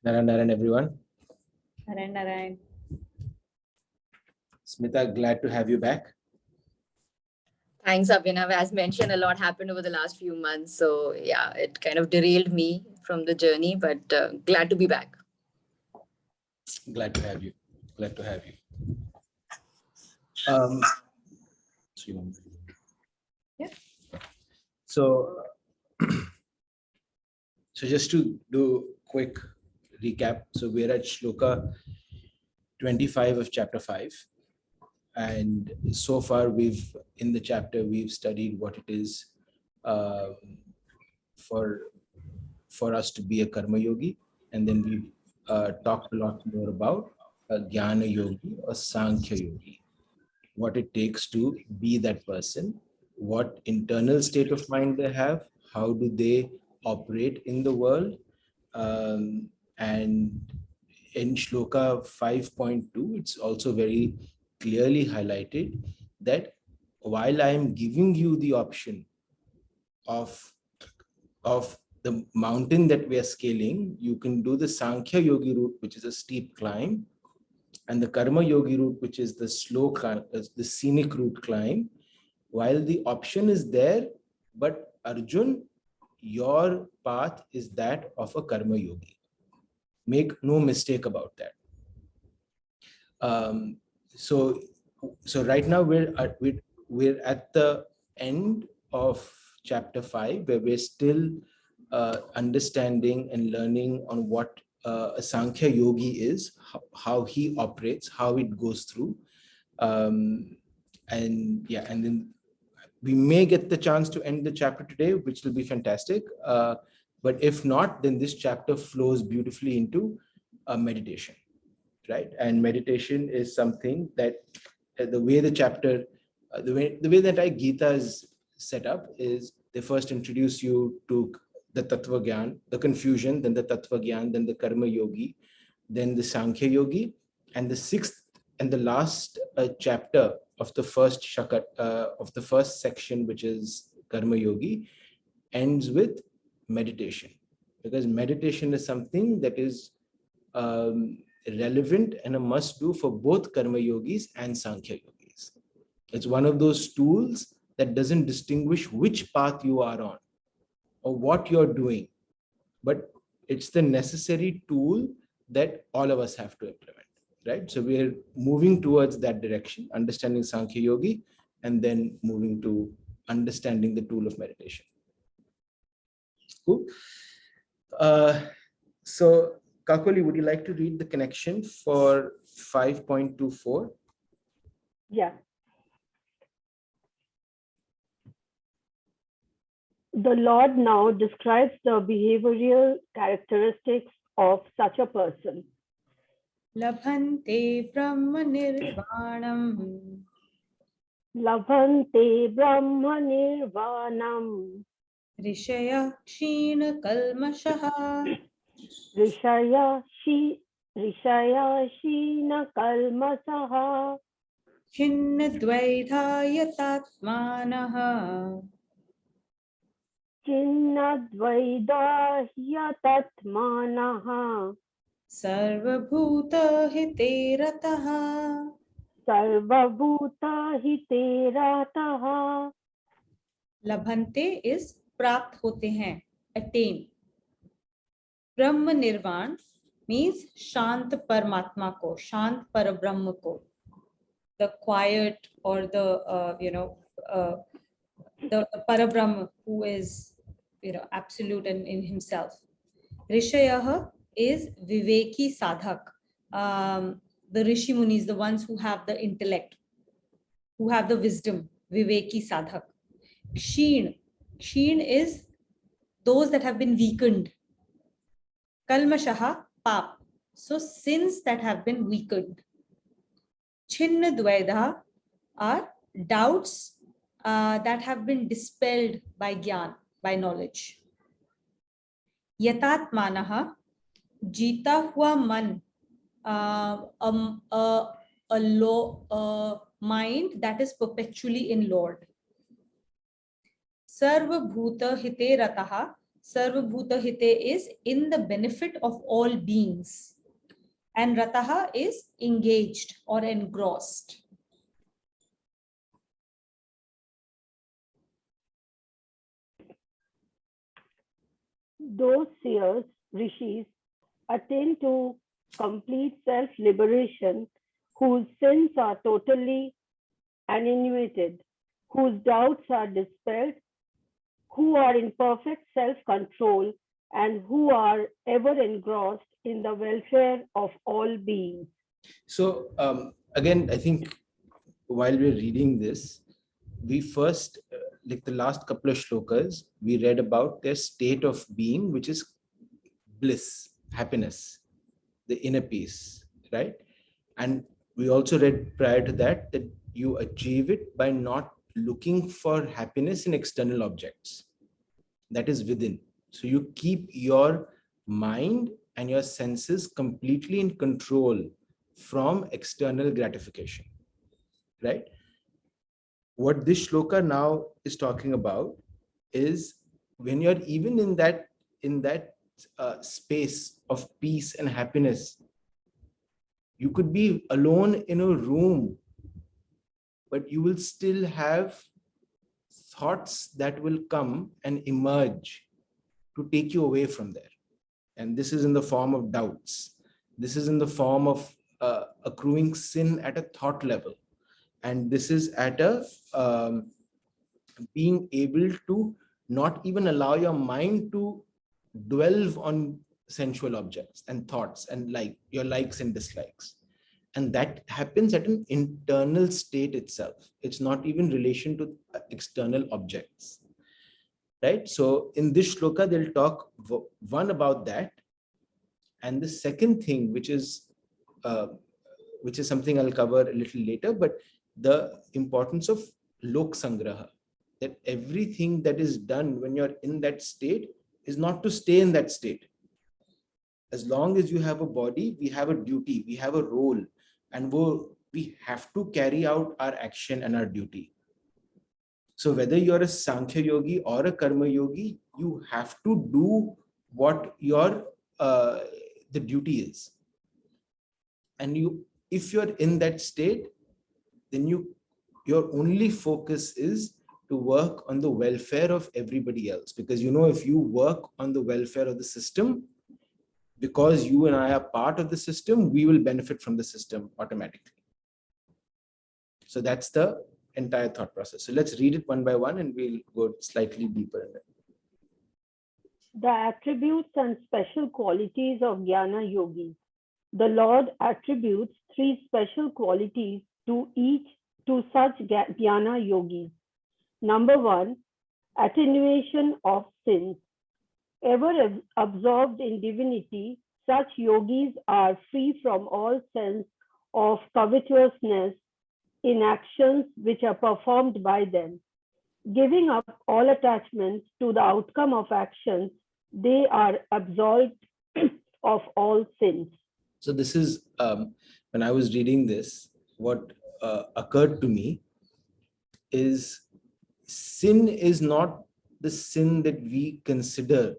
Narayan, everyone. Narayan. Smita, glad to have you back. Thanks, Abhinav. As mentioned, a lot happened over the last few months. So, yeah, it kind of derailed me from the journey, but glad to be back. Glad to have you. Glad to have you. So, so just to do a quick recap. So we're at Shloka 25 of chapter 5. And so far in the chapter, we've studied what it is for us to be a karma yogi. And then we've talked a lot more about a jnana yogi or sankhya yogi, what it takes to be that person, what internal state of mind they have, how do they operate in the world. And in Shloka 5.2, it's also very clearly highlighted that while I am giving you the option of the mountain that we are scaling, you can do the Sankhya Yogi route, which is a steep climb, and the Karma Yogi route, which is the slow climb, the scenic route climb. While the option is there, but Arjun, your path is that of a Karma Yogi. Make no mistake about that. So right now we're at the end of chapter 5, where we're still understanding and learning on what a Sankhya Yogi is, how he operates, how it goes through. And then we may get the chance to end the chapter today, which will be fantastic. But if not, then this chapter flows beautifully into a meditation, right? And meditation is something that the way the chapter, the way that Gita is set up is they first introduce you to the Tattva Gyan, the confusion, then the Tattva Gyan, then the Karma Yogi, then the Sankhya Yogi, and the sixth and the last chapter of the first of the first section, which is Karma Yogi, ends with meditation, because meditation is something that is relevant and a must do for both Karma Yogis and Sankhya Yogis. It's one of those tools that doesn't distinguish which path you are on or what you're doing, but it's the necessary tool that all of us have to implement, right? So we're moving towards that direction, understanding Sankhya Yogi, and then moving to understanding the tool of meditation. Cool. So Kakoli, would you like to read the connection for 5.24? Yeah. The Lord now describes the behavioral characteristics of such a person. Labhante Brahma Nirvanam. Labhante Brahma Nirvanam. Rishaya Kshina Kalmashaha. Rishaya Shina Kalmasaha. Chinna Dvaidhaya Tatmanaha. Chinnadvaidahya Tatmanaha. Sarvabhuta Hiterataha. Sarvabhuta Hiterataha. Labhante is प्राप्त होते हैं, attain. ब्रह्म निर्वाण means शांत परमात्मा को, शांत परब्रह्म को, the quiet or the the parabrahma who is absolute in himself. Rishayah is viveki sadhak, the rishi munis, the ones who have the intellect, who have the wisdom, viveki sadhak. Ksheen is those that have been weakened. Kalmashaha, pap, so sins that have been weakened. Chinna dvaidha are doubts that have been dispelled by gyan, by knowledge. Yatatmanaha, jita hua man, a mind that is perpetually in Lord. Sarva bhuta hite rataha, Sarvabhuta hite is in the benefit of all beings. And rataha is engaged or engrossed. Those seers, rishis, attain to complete self-liberation, whose sins are totally annihilated, whose doubts are dispelled, who are in perfect self-control, and who are ever engrossed in the welfare of all beings. So again, I think while we're reading this, we first, like the last couple of shlokas, we read about their state of being, which is bliss, happiness, the inner peace, right? And we also read prior to that that you achieve it by not looking for happiness in external objects. That is within. So you keep your mind and your senses completely in control from external gratification, right? What this shloka now is talking about is when you're even in that space of peace and happiness, you could be alone in a room, but you will still have thoughts that will come and emerge to take you away from there. And this is in the form of doubts. This is in the form of accruing sin at a thought level. And this is at a being able to not even allow your mind to dwell on sensual objects and thoughts and like your likes and dislikes. And that happens at an internal state itself. It's not even relation to external objects, right? So in this shloka, they'll talk one about that. And the second thing, uh, which is something I'll cover a little later, but the importance of lok sangraha, that everything that is done when you're in that state is not to stay in that state. As long as you have a body, we have a duty, we have a role, and we have to carry out our action and our duty. So whether you're a Sankhya yogi or a Karma yogi, you have to do what your the duty is. And if you're in that state, then your only focus is to work on the welfare of everybody else. Because if you work on the welfare of the system, because you and I are part of the system, we will benefit from the system automatically. So that's the entire thought process. So let's read it one by one and we'll go slightly deeper in it. The attributes and special qualities of Jnana Yogis. The Lord attributes 3 special qualities to such Jnana Yogis. Number 1, attenuation of sins. Ever absorbed in divinity, such yogis are free from all sense of covetousness in actions which are performed by them. Giving up all attachments to the outcome of actions, they are absolved of all sins. So this is, when I was reading this, what occurred to me is sin is not the sin that we consider,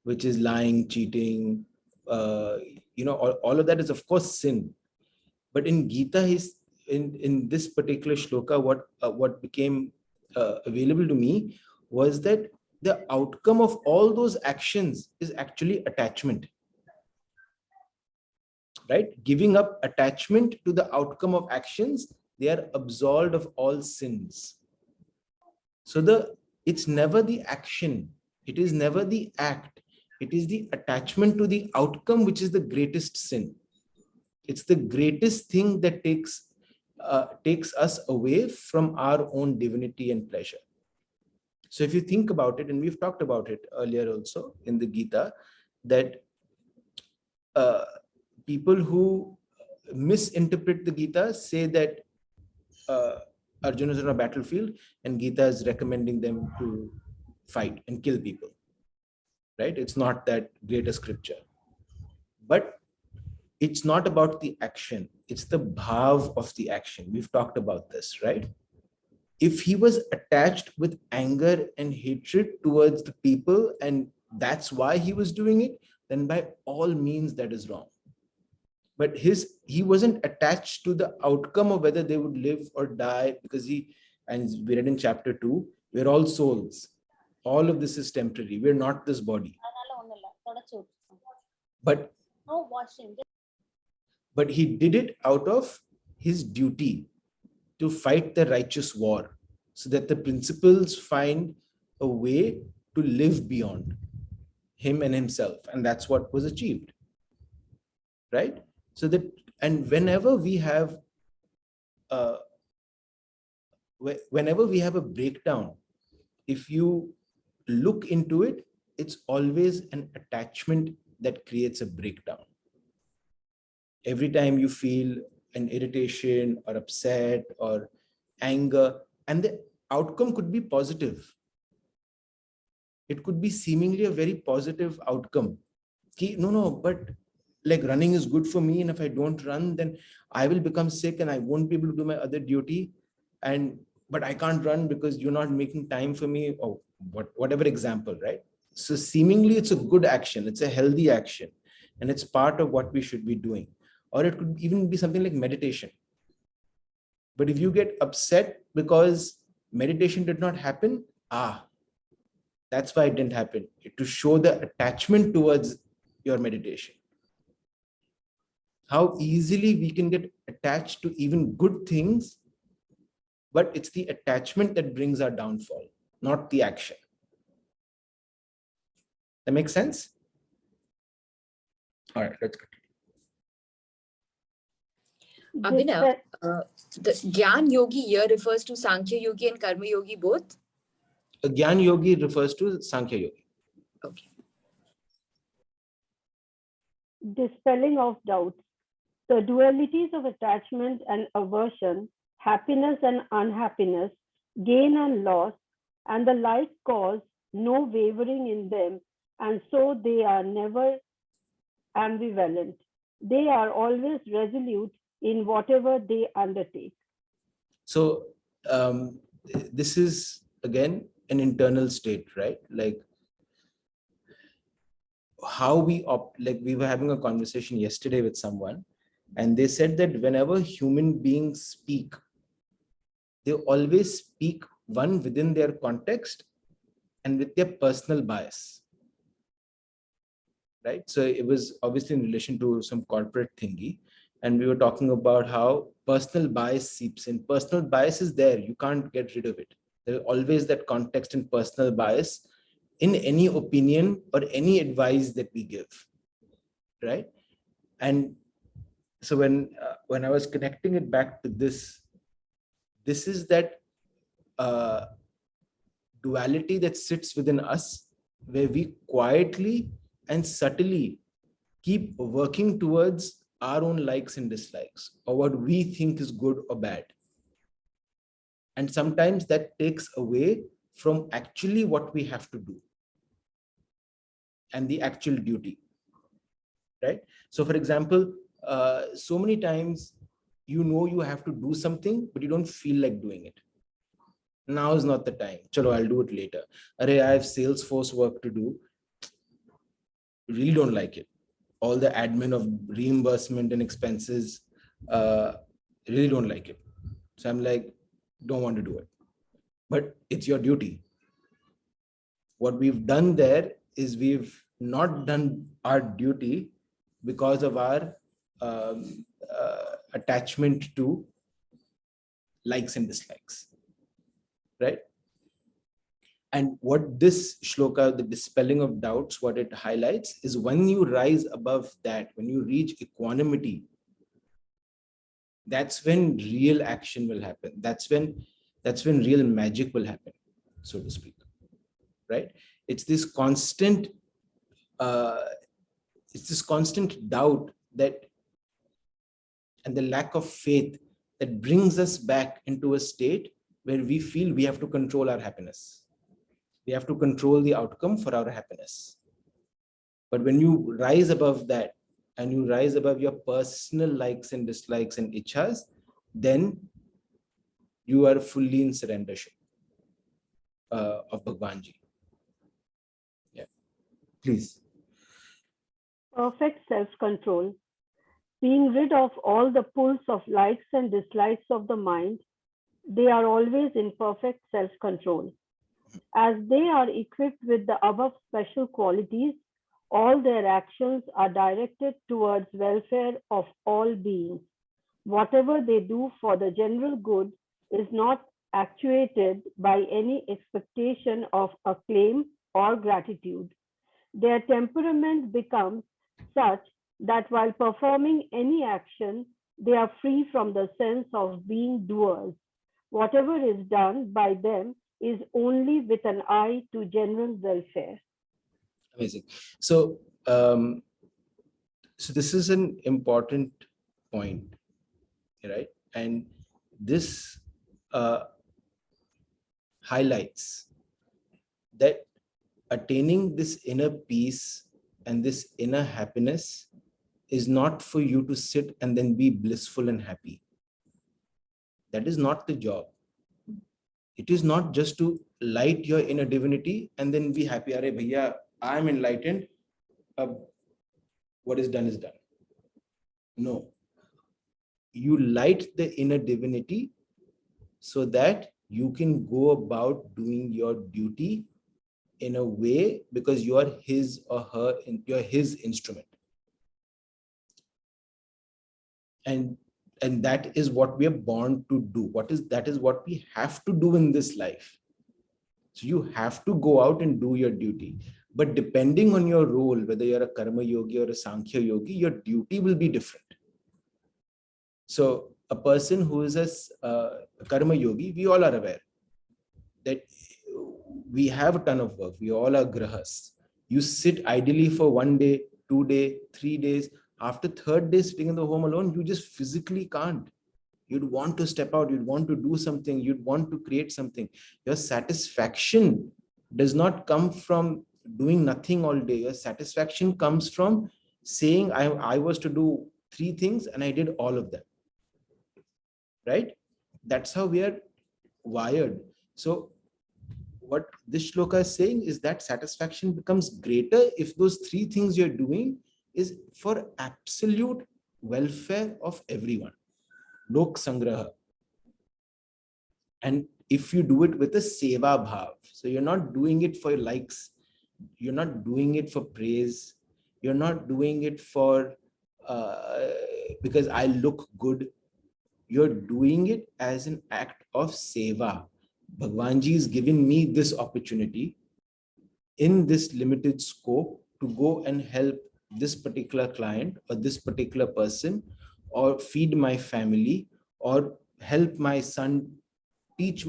which is lying, cheating, all of that is of course sin. But in Gita, in this particular shloka, what became available to me was that the outcome of all those actions is actually attachment. Right? Giving up attachment to the outcome of actions, they are absolved of all sins. So it's never the action, it is never the act, it is the attachment to the outcome which is the greatest sin. It's the greatest thing that takes us away from our own divinity and pleasure. So if you think about it, and we've talked about it earlier also in the Gita, that people who misinterpret the Gita say that Arjuna is on a battlefield and Gita is recommending them to fight and kill people. Right? It's not that great a scripture. But it's not about the action. It's the bhav of the action. We've talked about this, right? If he was attached with anger and hatred towards the people and that's why he was doing it, then by all means that is wrong. But he wasn't attached to the outcome of whether they would live or die, because and we read in chapter 2, we're all souls. All of this is temporary. We're not this body. But but he did it out of his duty to fight the righteous war, so that the principles find a way to live beyond him and himself. And that's what was achieved. Right? So that, and whenever we have a breakdown, if you look into it, it's always an attachment that creates a breakdown. Every time you feel an irritation or upset or anger, and the outcome could be positive. It could be seemingly a very positive outcome. No, but like running is good for me, and if I don't run, then I will become sick and I won't be able to do my other duty. But I can't run because you're not making time for me, or whatever example, right? So seemingly it's a good action, it's a healthy action, and it's part of what we should be doing. Or it could even be something like meditation. But if you get upset because meditation did not happen, that's why it didn't happen, to show the attachment towards your meditation. How easily we can get attached to even good things, but it's the attachment that brings our downfall, not the action. That makes sense? All right, let's continue. Abhinav, the Gyan Yogi here refers to Sankhya Yogi and Karma Yogi both? A Gyan Yogi refers to Sankhya Yogi. Okay. Dispelling of doubts. The dualities of attachment and aversion, happiness and unhappiness, gain and loss, and the like cause no wavering in them, and so they are never ambivalent. They are always resolute in whatever they undertake. So this is again an internal state, right? Like how like we were having a conversation yesterday with someone, and they said that whenever human beings speak, they always speak one within their context and with their personal bias. Right? So it was obviously in relation to some corporate thingy. And we were talking about how personal bias seeps in. Personal bias is there. You can't get rid of it. There's always that context and personal bias in any opinion or any advice that we give. Right? And so when I was connecting it back to this is that duality that sits within us, where we quietly and subtly keep working towards our own likes and dislikes, or what we think is good or bad. And sometimes that takes away from actually what we have to do and the actual duty, right? So for example, so many times you have to do something, but you don't feel like doing it. Now is not the time. Chalo, I'll do it later. Array, I have Salesforce work to do. Really don't like it. All the admin of reimbursement and expenses, really don't like it. So I'm like, don't want to do it. But it's your duty. What we've done there is we've not done our duty because of our attachment to likes and dislikes. Right? And what this shloka, the dispelling of doubts, what it highlights is when you rise above that, when you reach equanimity, that's when real action will happen. That's when real magic will happen, so to speak. Right? It's this constant doubt that, and the lack of faith that brings us back into a state where we feel we have to control our happiness. We have to control the outcome for our happiness. But when you rise above that and you rise above your personal likes and dislikes and ichhas, then you are fully in surrendership of Bhagwanji. Yeah. Please. Perfect self-control. Being rid of all the pulls of likes and dislikes of the mind, they are always in perfect self-control. As they are equipped with the above special qualities, all their actions are directed towards welfare of all beings. Whatever they do for the general good is not actuated by any expectation of acclaim or gratitude. Their temperament becomes such that while performing any action, they are free from the sense of being doers. Whatever is done by them is only with an eye to general welfare. Amazing. So this is an important point, right? And this highlights that attaining this inner peace and this inner happiness is not for you to sit and then be blissful and happy. That is not the job. It is not just to light your inner divinity and then be happy. Are bhaiya, I'm enlightened. What is done is done. No. You light the inner divinity so that you can go about doing your duty in a way because you are his or her, you're his instrument. And that is what we are born to do. That is what we have to do in this life. So you have to go out and do your duty. But depending on your role, whether you're a karma yogi or a sankhya yogi, your duty will be different. So a person who is a karma yogi, we all are aware that we have a ton of work. We all are grahas. You sit idly for 1 day, 2 days, 3 days. After third day sitting in the home alone, you just physically can't. You'd want to step out. You'd want to do something. You'd want to create something. Your satisfaction does not come from doing nothing all day. Your satisfaction comes from saying, I was to do 3 things and I did all of them. Right? That's how we are wired. So what this shloka is saying is that satisfaction becomes greater if those 3 things you're doing is for absolute welfare of everyone. Lok sangraha. And if you do it with a seva bhav, so you're not doing it for likes, you're not doing it for praise, you're not doing it for because I look good, you're doing it as an act of seva. Bhagwanji is giving me this opportunity in this limited scope to go and help this particular client or this particular person, or feed my family, or help my son teach.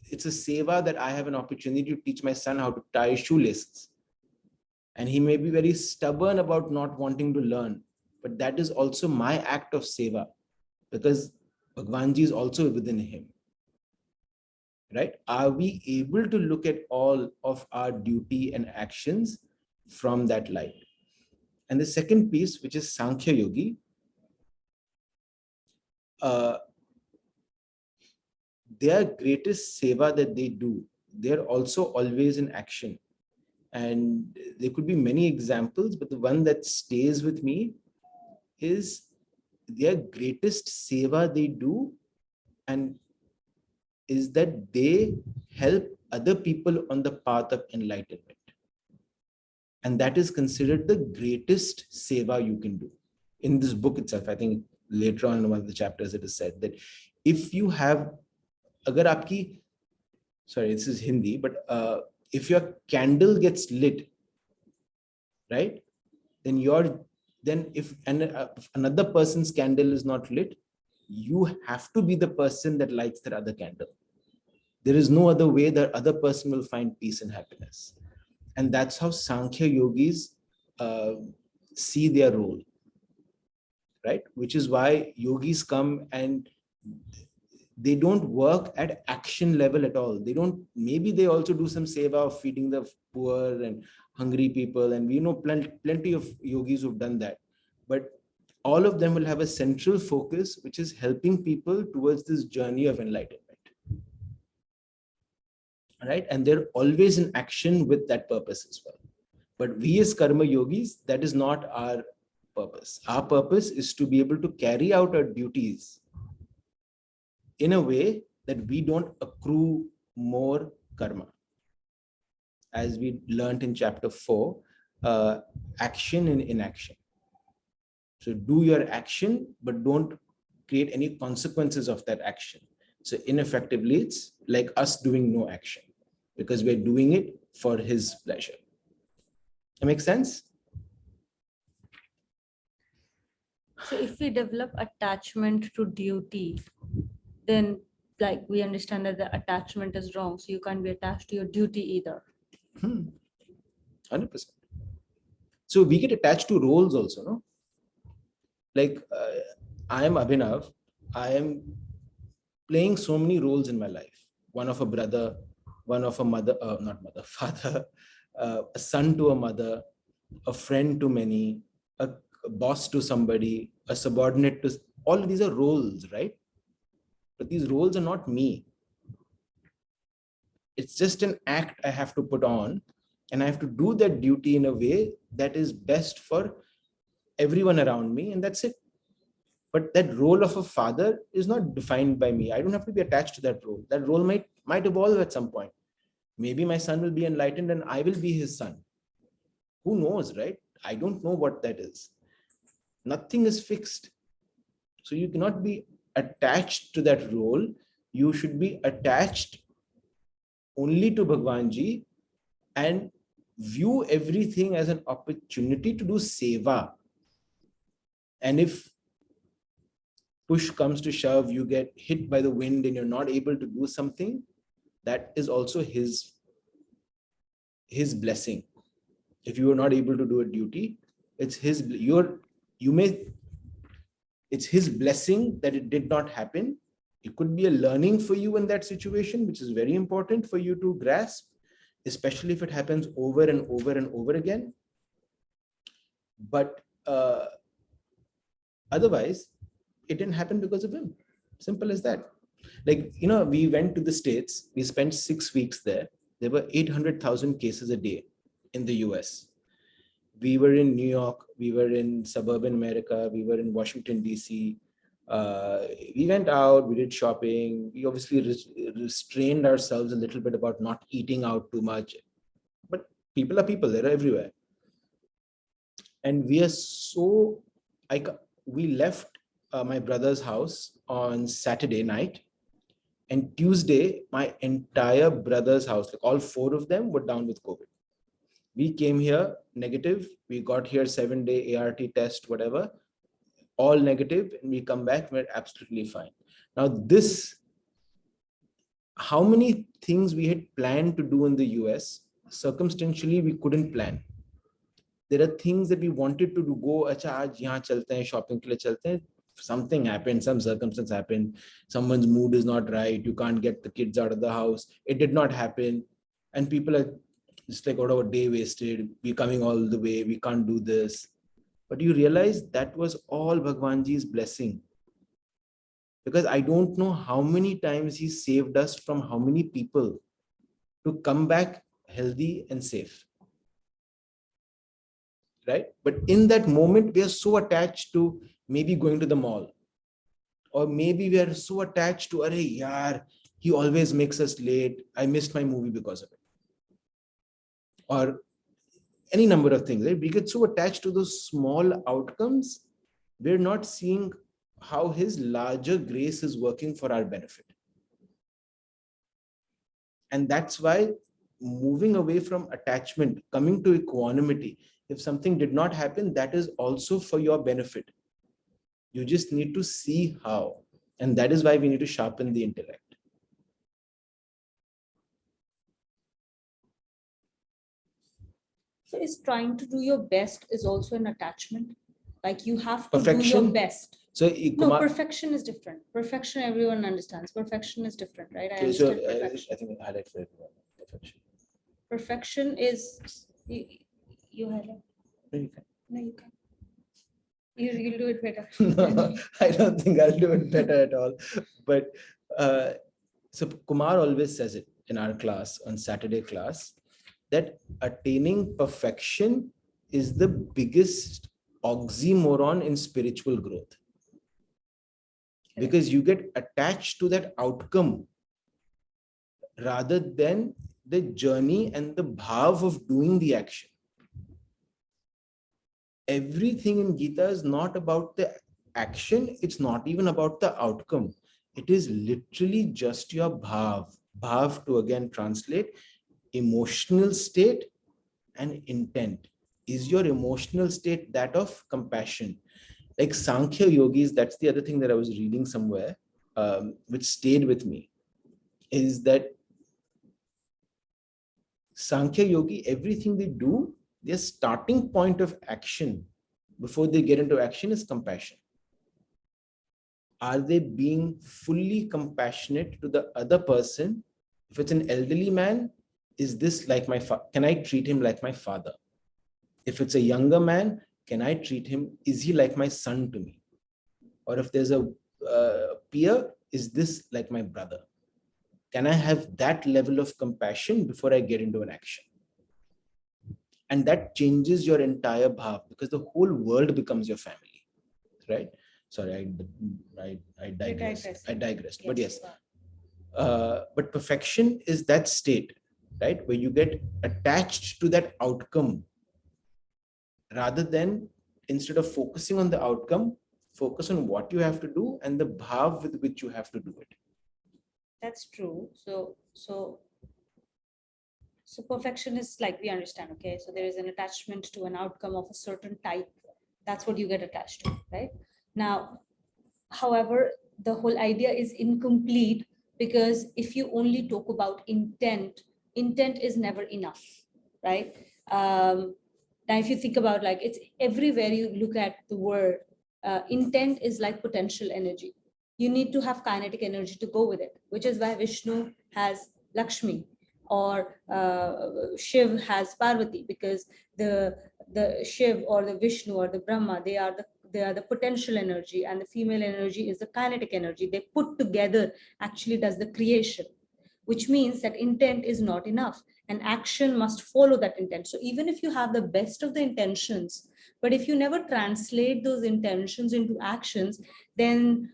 It's a seva that I have an opportunity to teach my son how to tie shoelaces. And he may be very stubborn about not wanting to learn, but that is also my act of seva because Bhagwanji is also within him. Right? Are we able to look at all of our duty and actions from that light? And the second piece, which is Sankhya Yogi, their greatest seva that they do, they're also always in action. And there could be many examples, but the one that stays with me is their greatest seva they do, and is that they help other people on the path of enlightenment. And that is considered the greatest seva you can do. In this book itself, I think later on in one of the chapters, it is said that if you have, agar aapki, sorry, this is Hindi, but if your candle gets lit, right, then if another person's candle is not lit, you have to be the person that lights that other candle. There is no other way that other person will find peace and happiness. And that's how Sankhya yogis see their role, right? Which is why yogis come and they don't work at action level at all. They don't, maybe they also do some seva of feeding the poor and hungry people. And we know plenty of yogis who've done that. But all of them will have a central focus, which is helping people towards this journey of enlightenment. Right? And they're always in action with that purpose as well. But we as karma yogis, that is not our purpose. Our purpose is to be able to carry out our duties in a way that we don't accrue more karma. As we learned in chapter 4, action and inaction. So do your action, but don't create any consequences of that action. So ineffectively, it's like us doing no action because we're doing it for his pleasure. That makes sense? So if we develop attachment to duty, then like we understand that the attachment is wrong. So you can't be attached to your duty either. 100%. So we get attached to roles also, no? Like I am Abhinav. I am playing so many roles in my life. One of a brother, one of a mother, not mother, father, a son to a mother, a friend to many, a boss to somebody, a subordinate to, all of these are roles, right? But these roles are not me. It's just an act I have to put on, and I have to do that duty in a way that is best for everyone around me, and that's it. But that role of a father is not defined by me. I don't have to be attached to that role. That role might evolve at some point. Maybe my son will be enlightened and I will be his son. Who knows, right? I don't know what that is. Nothing is fixed. So you cannot be attached to that role. You should be attached only to Bhagwan Ji and view everything as an opportunity to do seva. And if push comes to shove, you get hit by the wind and you're not able to do something, that is also his blessing. If you are not able to do a duty, it's his it's his blessing that it did not happen. It could be a learning for you in that situation, which is very important for you to grasp, especially if it happens over and over and over again. But otherwise, it didn't happen because of him. Simple as that. Like, we went to the States, we spent 6 weeks there. There were 800,000 cases a day in the US. We were in New York, we were in suburban America, we were in Washington, DC. We went out, we did shopping. We obviously restrained ourselves a little bit about not eating out too much. But people are people, they're everywhere. And we are so, we left my brother's house on Saturday night. And Tuesday, my entire brother's house, like all 4 of them, were down with COVID. We came here negative. We got here 7-day ART test, whatever, all negative, and we come back, we're absolutely fine. Now how many things we had planned to do in the US, circumstantially, we couldn't plan. There are things that we wanted to do, go, acha, aaj yahan chalte hain, shopping ke liye chalte hain. Something happened, some circumstance happened, someone's mood is not right, you can't get the kids out of the house. It did not happen. And people are just like, whatever, day wasted, we're coming all the way, we can't do this. But you realize that was all Bhagwan Ji's blessing. Because I don't know how many times he saved us from how many people to come back healthy and safe. Right? But in that moment, we are so attached to maybe going to the mall. Or maybe we are so attached to, arey yaar, he always makes us late. I missed my movie because of it. Or any number of things, right? We get so attached to those small outcomes, we're not seeing how his larger grace is working for our benefit. And that's why moving away from attachment, coming to equanimity, if something did not happen, that is also for your benefit. You just need to see how. And that is why we need to sharpen the intellect. So is trying to do your best is also an attachment? Like you have to Perfection. do your best. So, No, perfection is different. Perfection, everyone understands. Perfection is different, right? I understand perfection. I think I highlight for everyone. Perfection. Perfection is, you highlight. No, you can. No, you can. You'll do it better. No, I don't think I'll do it better at all. But so Kumar always says it in our class, on Saturday class. that attaining perfection is the biggest oxymoron in spiritual growth. Because you get attached to that outcome rather than the journey and the bhav of doing the action. Everything in Gita is not about the action. It's not even about the outcome. It is literally just your bhav. Bhav, to again translate, emotional state and intent. Is your emotional state that of compassion? Like Sankhya yogis, that's the other thing that I was reading somewhere, which stayed with me, is that Sankhya yogi, everything they do, their starting point of action before they get into action is compassion. Are they being fully compassionate to the other person? If it's an elderly man, is this like my can I treat him like my father? If it's a younger man, can I treat him? Is he like my son to me? Or if there's a peer, is this like my brother? Can I have that level of compassion before I get into an action? And that changes your entire bhav, because the whole world becomes your family, right? Sorry, I digressed. Yes. But yes, but perfection is that state, right, where you get attached to that outcome rather than, instead of focusing on the outcome, focus on what you have to do and the bhav with which you have to do it. That's true. So perfection is like, we understand, okay? So there is an attachment to an outcome of a certain type. That's what you get attached to, right? Now, however, the whole idea is incomplete, because if you only talk about intent is never enough, right? Now, if you think about, like, it's everywhere you look at the word, intent is like potential energy. You need to have kinetic energy to go with it, which is why Vishnu has Lakshmi, or Shiv has Parvati, because the Shiv or the Vishnu or the Brahma, they are the potential energy, and the female energy is the kinetic energy. They put together actually does the creation, which means that intent is not enough, and action must follow that intent. So even if you have the best of the intentions, but if you never translate those intentions into actions, then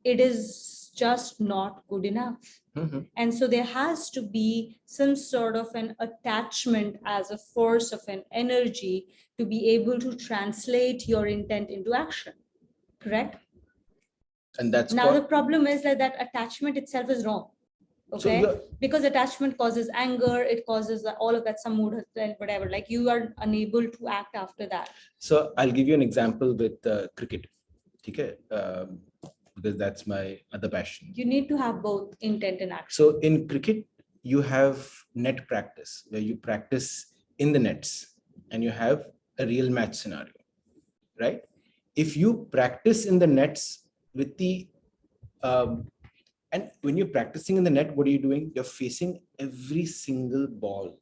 it is just not good enough. Mhm. And so there has to be some sort of an attachment as a force of an energy to be able to translate your intent into action. Correct? And that's Now the problem is that attachment itself is wrong. So Okay, because attachment causes anger, it causes all of that, some mood and whatever, like you are unable to act after that. So I'll give you an example with cricket. Okay, because that's my other passion. You need to have both intent and action. So in cricket, you have net practice, where you practice in the nets, and you have a real match scenario, right? If you practice in the nets with the and when you're practicing in the net, what are you doing? You're facing every single ball,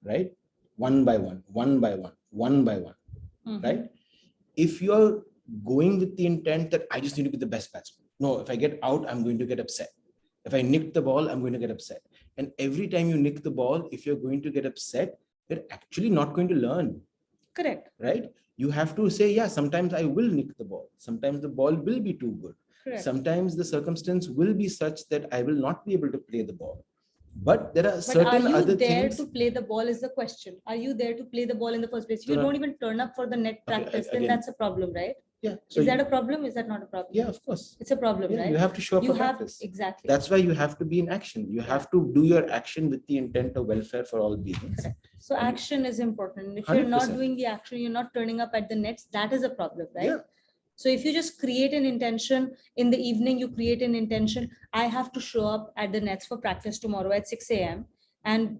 right? One by one, one by one, one by one, right? If you're going with the intent that I just need to be the best batsman. No, if I get out, I'm going to get upset. If I nick the ball, I'm going to get upset. And every time you nick the ball, if you're going to get upset, you're actually not going to learn. Correct. Right? You have to say, yeah, sometimes I will nick the ball. Sometimes the ball will be too good. Correct. Sometimes the circumstance will be such that I will not be able to play the ball. But there are certain other things. Are you there to play the ball is the question. Are you there to play the ball in the first place? If you don't even turn up for the net practice, then that's a problem, right? Yeah. So is that a problem? Is that not a problem? Yeah, of course. It's a problem, right? You have to show up for practice. Exactly. That's why you have to be in action. You have to do your action with the intent of welfare for all beings. Correct. So action is important. If you're 100%. not doing the action, you're not turning up at the nets, that is a problem, right? Yeah. So if you just create an intention in the evening, you create an intention, I have to show up at the nets for practice tomorrow at 6 a.m. And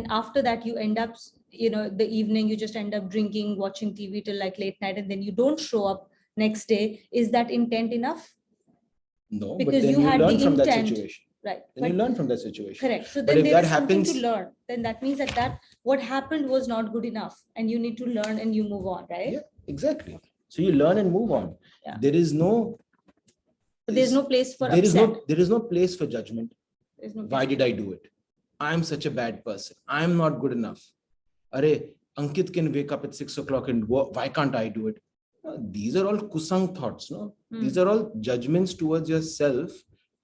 after that, you end up, the evening, you just end up drinking, watching TV till like late night, and then you don't show up next day. Is that intent enough? No, because but then you had learn the from that intent. situation. Right. Then you learn from that situation. Correct. So But then if there that is something happens, to learn. Then that means that what happened was not good enough, and you need to learn and you move on, right? Yeah, exactly. So you learn and move on. Yeah. There's no place for there upset. there is no place for judgment. There's no Why did I do it? I'm such a bad person. I'm not good enough. Arey, Ankit can wake up at 6 o'clock and work. Why can't I do it? These are all kusang thoughts, no? These are all judgments towards yourself,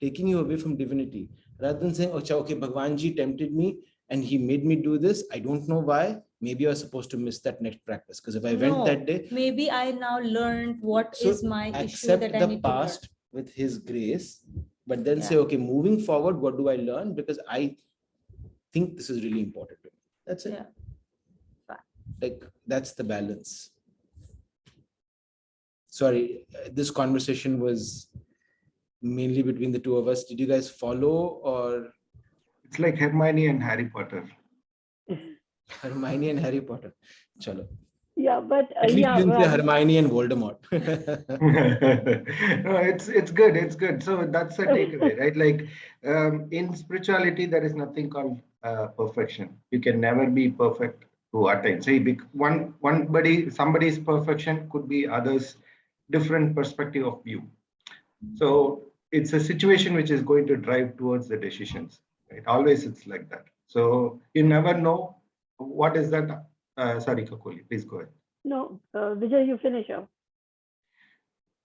taking you away from divinity. Rather than saying, okay, Bhagwan Ji tempted me and he made me do this. I don't know why. Maybe I was supposed to miss that next practice. Because if I went that day, maybe I now learned what so is my issue accept that I the need to learn. past with his grace, but then say, Yeah. okay, moving forward, what do I learn? Because I think this is really important to me. That's it. Yeah. Like, that's the balance. Sorry, this conversation was mainly between the two of us. Did you guys follow, or It's like Hermione and Harry Potter. Hermione and Harry Potter? Chalo. Yeah, but At least you didn't say well, Hermione and Voldemort. No, it's good. It's good. So that's a takeaway, right? Like in spirituality, there is nothing called perfection. You can never be perfect to attain. See, somebody's perfection could be others' different perspective of view. So it's a situation which is going to drive towards the decisions. Right? Always it's like that. So you never know what is that. Sorry, Kakoli, please go ahead. no, Vijay, you finish up.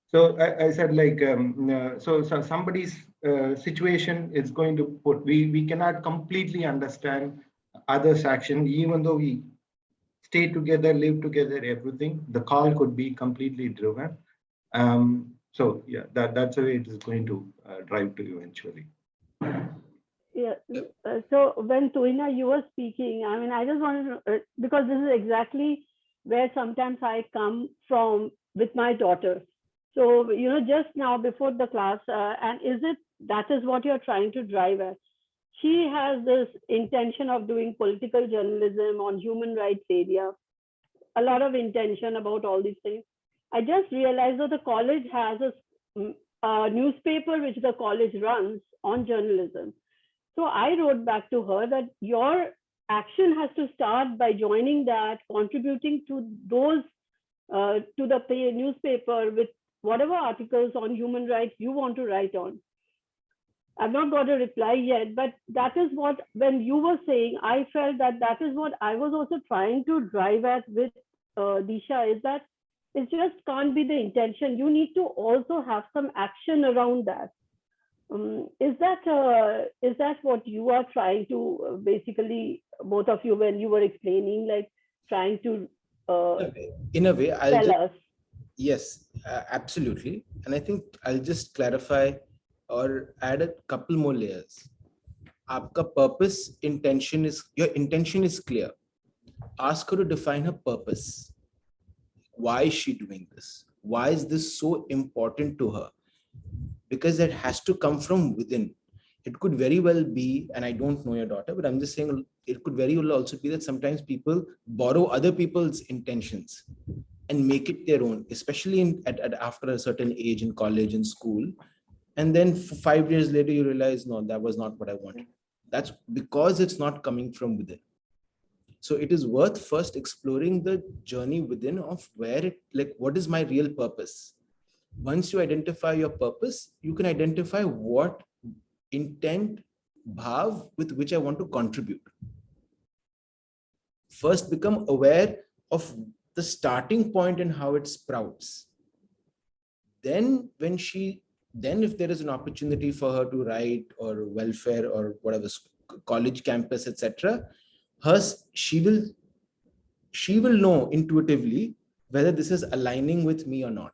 So I said like so somebody's situation is going to put we cannot completely understand others' action even though we stay together, live together, everything. The call could be completely driven. So yeah, that's the way it is going to drive to eventually. Yeah. So when Toina, you were speaking, I mean, I just wanted to, because this is exactly where sometimes I come from with my daughter. So, just now before the class, and that is what you're trying to drive at? She has this intention of doing political journalism on human rights area, a lot of intention about all these things. I just realized that the college has a newspaper which the college runs on journalism. So I wrote back to her that your action has to start by joining that, contributing to those, to the newspaper with whatever articles on human rights you want to write on. I've not got a reply yet, but that is what, when you were saying, I felt that is what I was also trying to drive at with Disha, is that it just can't be the intention. You need to also have some action around that. Is that what you are trying to basically, both of you, when you were explaining, like trying to in a way, I'll tell just, us? yes, absolutely. And I think I'll just clarify or add a couple more layers. Aapka purpose, your intention is clear. Ask her to define her purpose. Why is she doing this? Why is this so important to her? Because it has to come from within. It could very well be, and I don't know your daughter, but I'm just saying it could very well also be that sometimes people borrow other people's intentions and make it their own, especially after a certain age in college and school. And then 5 years later, you realize, no, that was not what I wanted. That's because it's not coming from within. So it is worth first exploring the journey within of what is my real purpose. Once you identify your purpose, you can identify what intent, bhav with which I want to contribute. First, become aware of the starting point and how it sprouts. Then if there is an opportunity for her to write or welfare or whatever, college campus, etc., she will know intuitively whether this is aligning with me or not.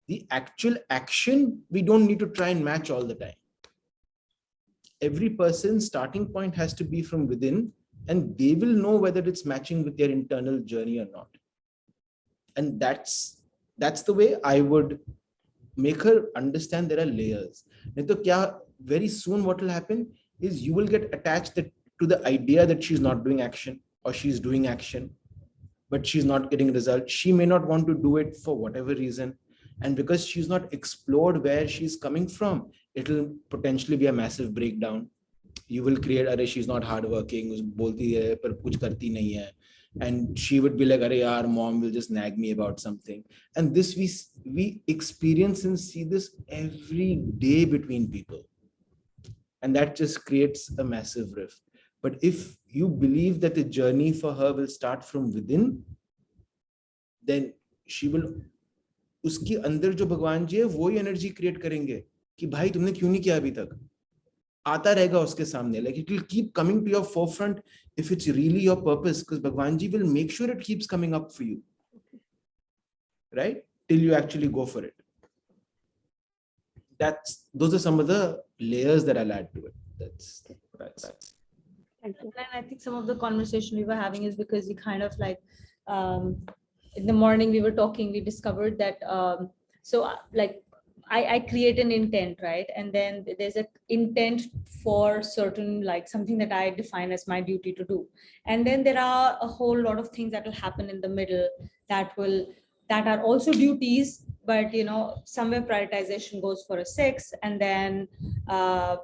The actual action, we don't need to try and match all the time. Every person's starting point has to be from within, and they will know whether it's matching with their internal journey or not. And that's the way I would make her understand there are layers. Very soon what will happen is you will get attached to the idea that she's not doing action, or she's doing action, but she's not getting results. She may not want to do it for whatever reason. And because she's not explored where she's coming from, it'll potentially be a massive breakdown. You will create, she's not hardworking, bolti hai, par kuch karti nahi hai. And she would be like, yaar, mom will just nag me about something. And this we experience and see this every day between people. And that just creates a massive rift. But if you believe that the journey for her will start from within, then she will, उसके अंदर जो भगवान जी है वो ही energy create करेंगे कि भाई तुमने क्यों नहीं किया अभी तक, आता रहेगा उसके सामने, like it will keep coming to your forefront if it's really your purpose, because Bhagwan ji will make sure it keeps coming up for you, right, till you actually go for it. Those are some of the layers that I'll add to it. That's Thank you. And I think some of the conversation we were having is because we kind of like, in the morning we were talking, we discovered that, like I create an intent, right? And then there's an intent for certain, like something that I define as my duty to do. And then there are a whole lot of things that will happen in the middle that are also duties, but somewhere prioritization goes for a 6. And then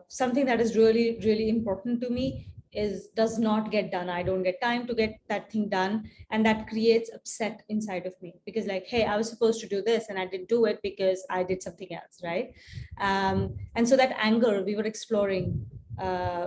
something that is really, really important to me does not get done. I don't get time to get that thing done. And that creates upset inside of me, because like, hey, I was supposed to do this and I didn't do it because I did something else, right? And so that anger we were exploring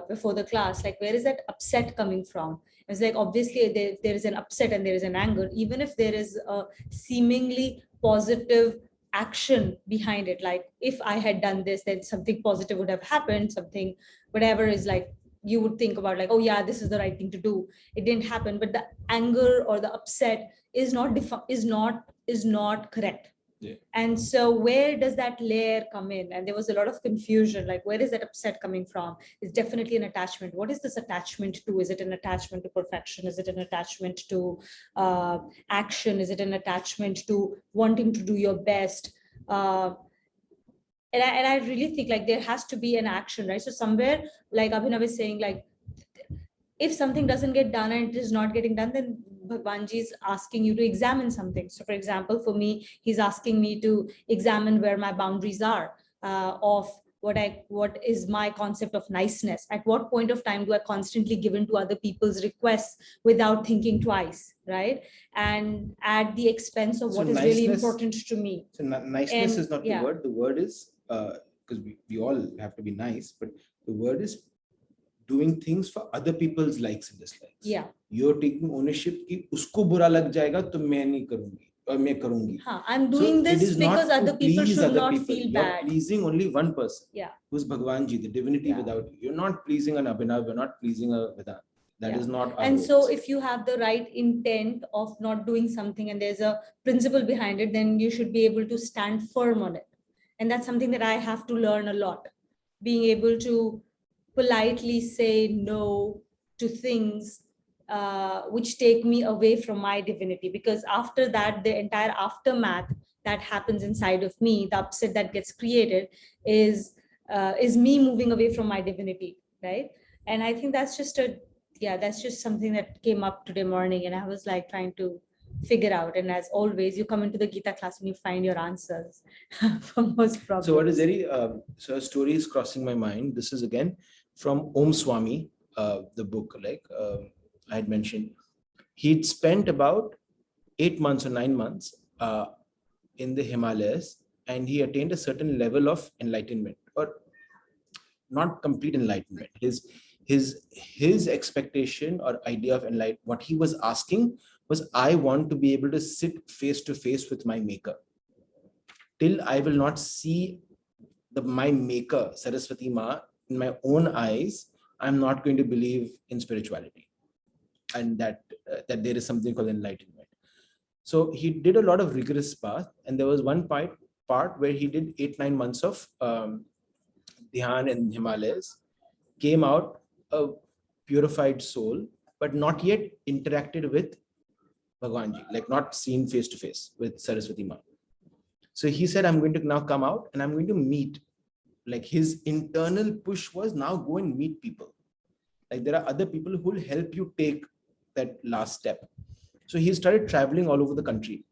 before the class, like where is that upset coming from? It's like, obviously there is an upset and there is an anger, even if there is a seemingly positive action behind it. Like if I had done this, then something positive would have happened, something, whatever is like, you would think about like, oh yeah, this is the right thing to do. It didn't happen, but the anger or the upset is not correct. Yeah. And so where does that layer come in? And there was a lot of confusion, like where is that upset coming from? It's definitely an attachment. What is this attachment to? Is it an attachment to perfection? Is it an attachment to action? Is it an attachment to wanting to do your best? And I really think like there has to be an action, right? So somewhere, like Abhinav is saying, like if something doesn't get done and it is not getting done, then Bhagwanji is asking you to examine something. So for example, for me, he's asking me to examine where my boundaries are of what is my concept of niceness. At what point of time do I constantly give in to other people's requests without thinking twice, right? And at the expense of So what is really niceness- important to me. So niceness And, is not yeah. the word. The word is, because we all have to be nice, but the word is doing things for other people's likes and dislikes. Yeah. You're taking ownership कि उसको बुरा लग जाएगा तो मैं नहीं करूंगी और मैं करूंगी. I'm So doing it this is not because to other people please should other not people. feel You're bad. pleasing only one person. Yeah. Who's Bhagwanji, the divinity Yeah. without you. You're not pleasing an Abhinav. You're not pleasing a Vedant. That is not our And so roles. if you have the right intent of not doing something and there's a principle behind it, then you should be able to stand firm on it. And that's something that I have to learn a lot. Being able to politely say no to things which take me away from my divinity. Because after that, the entire aftermath that happens inside of me, the upset that gets created is me moving away from my divinity, right? And I think that's just something that came up today morning, and I was like trying to figure out. And as always, you come into the Gita class and you find your answers for most problems. So what is very, so a story is crossing my mind. This is again from Om Swami, the book, like I had mentioned. He'd spent about 8 months or 9 months in the Himalayas, and he attained a certain level of enlightenment, or not complete enlightenment. His expectation or idea of enlightenment, what he was asking was, I want to be able to sit face to face with my maker. Till I will not see my maker, Saraswati Ma, in my own eyes, I'm not going to believe in spirituality, and that there is something called enlightenment. So he did a lot of rigorous path, and there was one part where he did 8-9 months of dhyan in Himalayas, came out a purified soul, but not yet interacted with Bhagwanji, like not seen face to face with Saraswati Ma. So he said, I'm going to now come out and I'm going to meet. Like his internal push was, now go and meet people. Like there are other people who will help you take that last step. So he started traveling all over the country.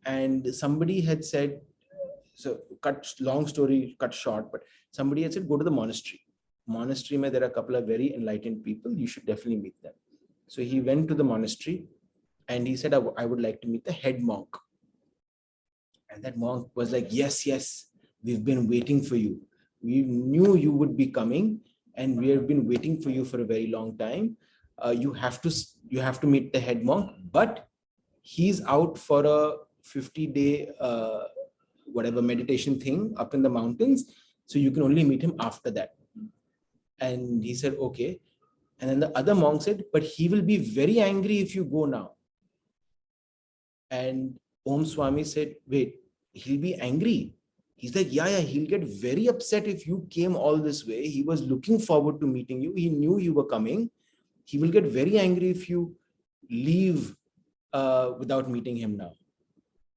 And somebody had said, so long story cut short, but somebody had said, go to the monastery. Monastery, mein there are a couple of very enlightened people. You should definitely meet them. So he went to the monastery and he said, I would like to meet the head monk. And that monk was like, yes, we've been waiting for you. We knew you would be coming. and we have been waiting for you for a very long time. You have to meet the head monk, but he's out for a 50-day whatever meditation thing up in the mountains, so you can only meet him after that. And he said, okay. And then the other monk said, but he will be very angry if you go now. And Om Swami said, wait, he'll be angry? He's like, yeah, he'll get very upset if you came all this way. He was looking forward to meeting you. He knew you were coming. He will get very angry if you leave without meeting him now.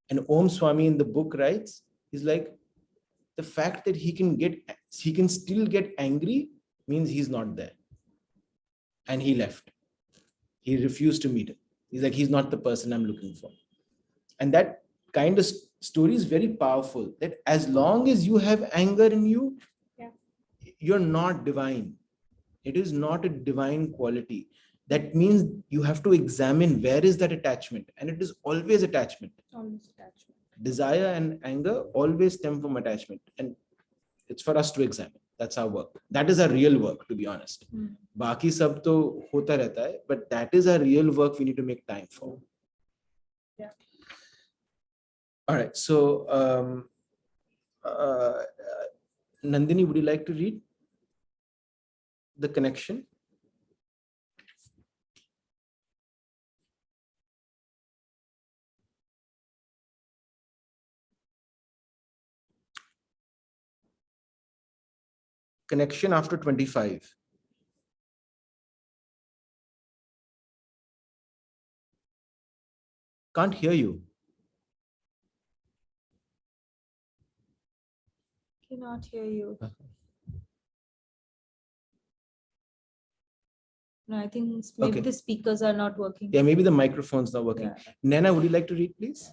And Om Swami in the book writes, he's like, the fact that he can still get angry means he's not there. And he left. He refused to meet him. He's like, he's not the person I'm looking for. And that kind of story is very powerful, that as long as you have anger in you, you're not divine. It is not a divine quality. That means you have to examine where is that attachment, and it is always attachment. Always attachment. Desire and anger always stem from attachment, and it's for us to examine. That's our work. That is our real work, to be honest. Baki sab to hota rehta hai, but that is our real work we need to make time for. Yeah. All right. So, Nandini, would you like to read the connection? Connection after 25. Can't hear you. Cannot hear you. No, I think maybe the speakers are not working. Yeah, maybe the microphone's not working. Yeah. Nana, would you like to read, please?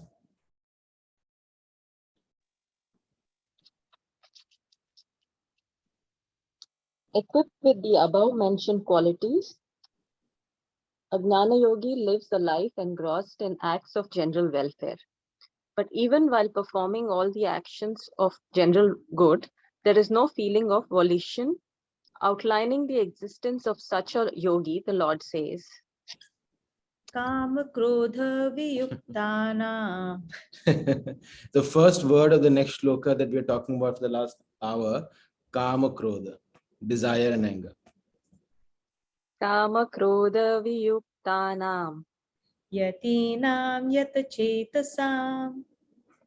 Equipped with the above-mentioned qualities, a Gnana Yogi lives a life engrossed in acts of general welfare. But even while performing all the actions of general good, there is no feeling of volition. Outlining the existence of such a yogi, the Lord says, Kama krodha viyuktana. The first word of the next shloka that we are talking about for the last hour, kama krodha, desire and anger. Kama krodha viyuktanam. Yatinam yata chetasam.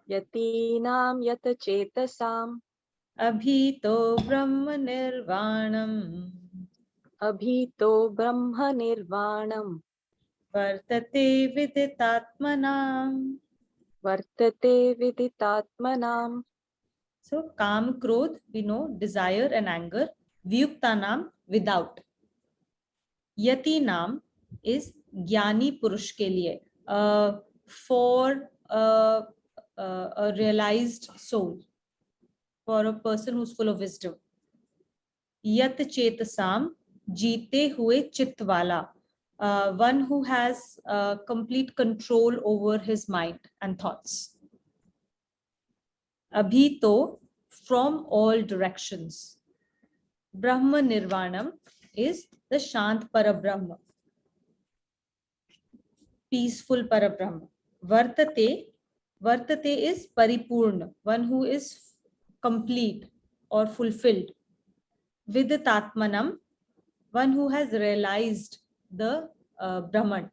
Yatinam yata chetasam. Abhito brahma nirvanam. Abhito brahma nirvanam. Vartate viditatmanam. Vartate viditatmanam. So kam, krodh, we know, desire and anger. Vyuktanam, without. Yati naam is Jnani Purush ke liye, for a realized soul, for a person who's full of wisdom. Yat chetasam, jeete hue chitwala, one who has complete control over his mind and thoughts. Abhito, from all directions. Brahma Nirvanam is the Shant Parabrahma, peaceful Parabrahma. Vartate, Vartate is Paripurna, one who is complete or fulfilled. Viditatmanam, one who has realized the Brahman.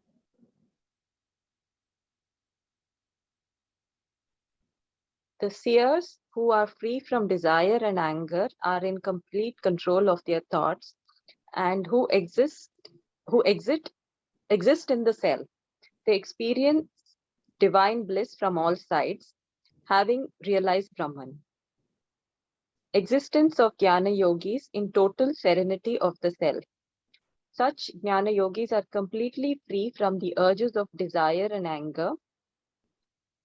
The seers who are free from desire and anger are in complete control of their thoughts and who exist in the self. They experience divine bliss from all sides, having realized Brahman. Existence of Jnana Yogis in total serenity of the self. Such Jnana Yogis are completely free from the urges of desire and anger.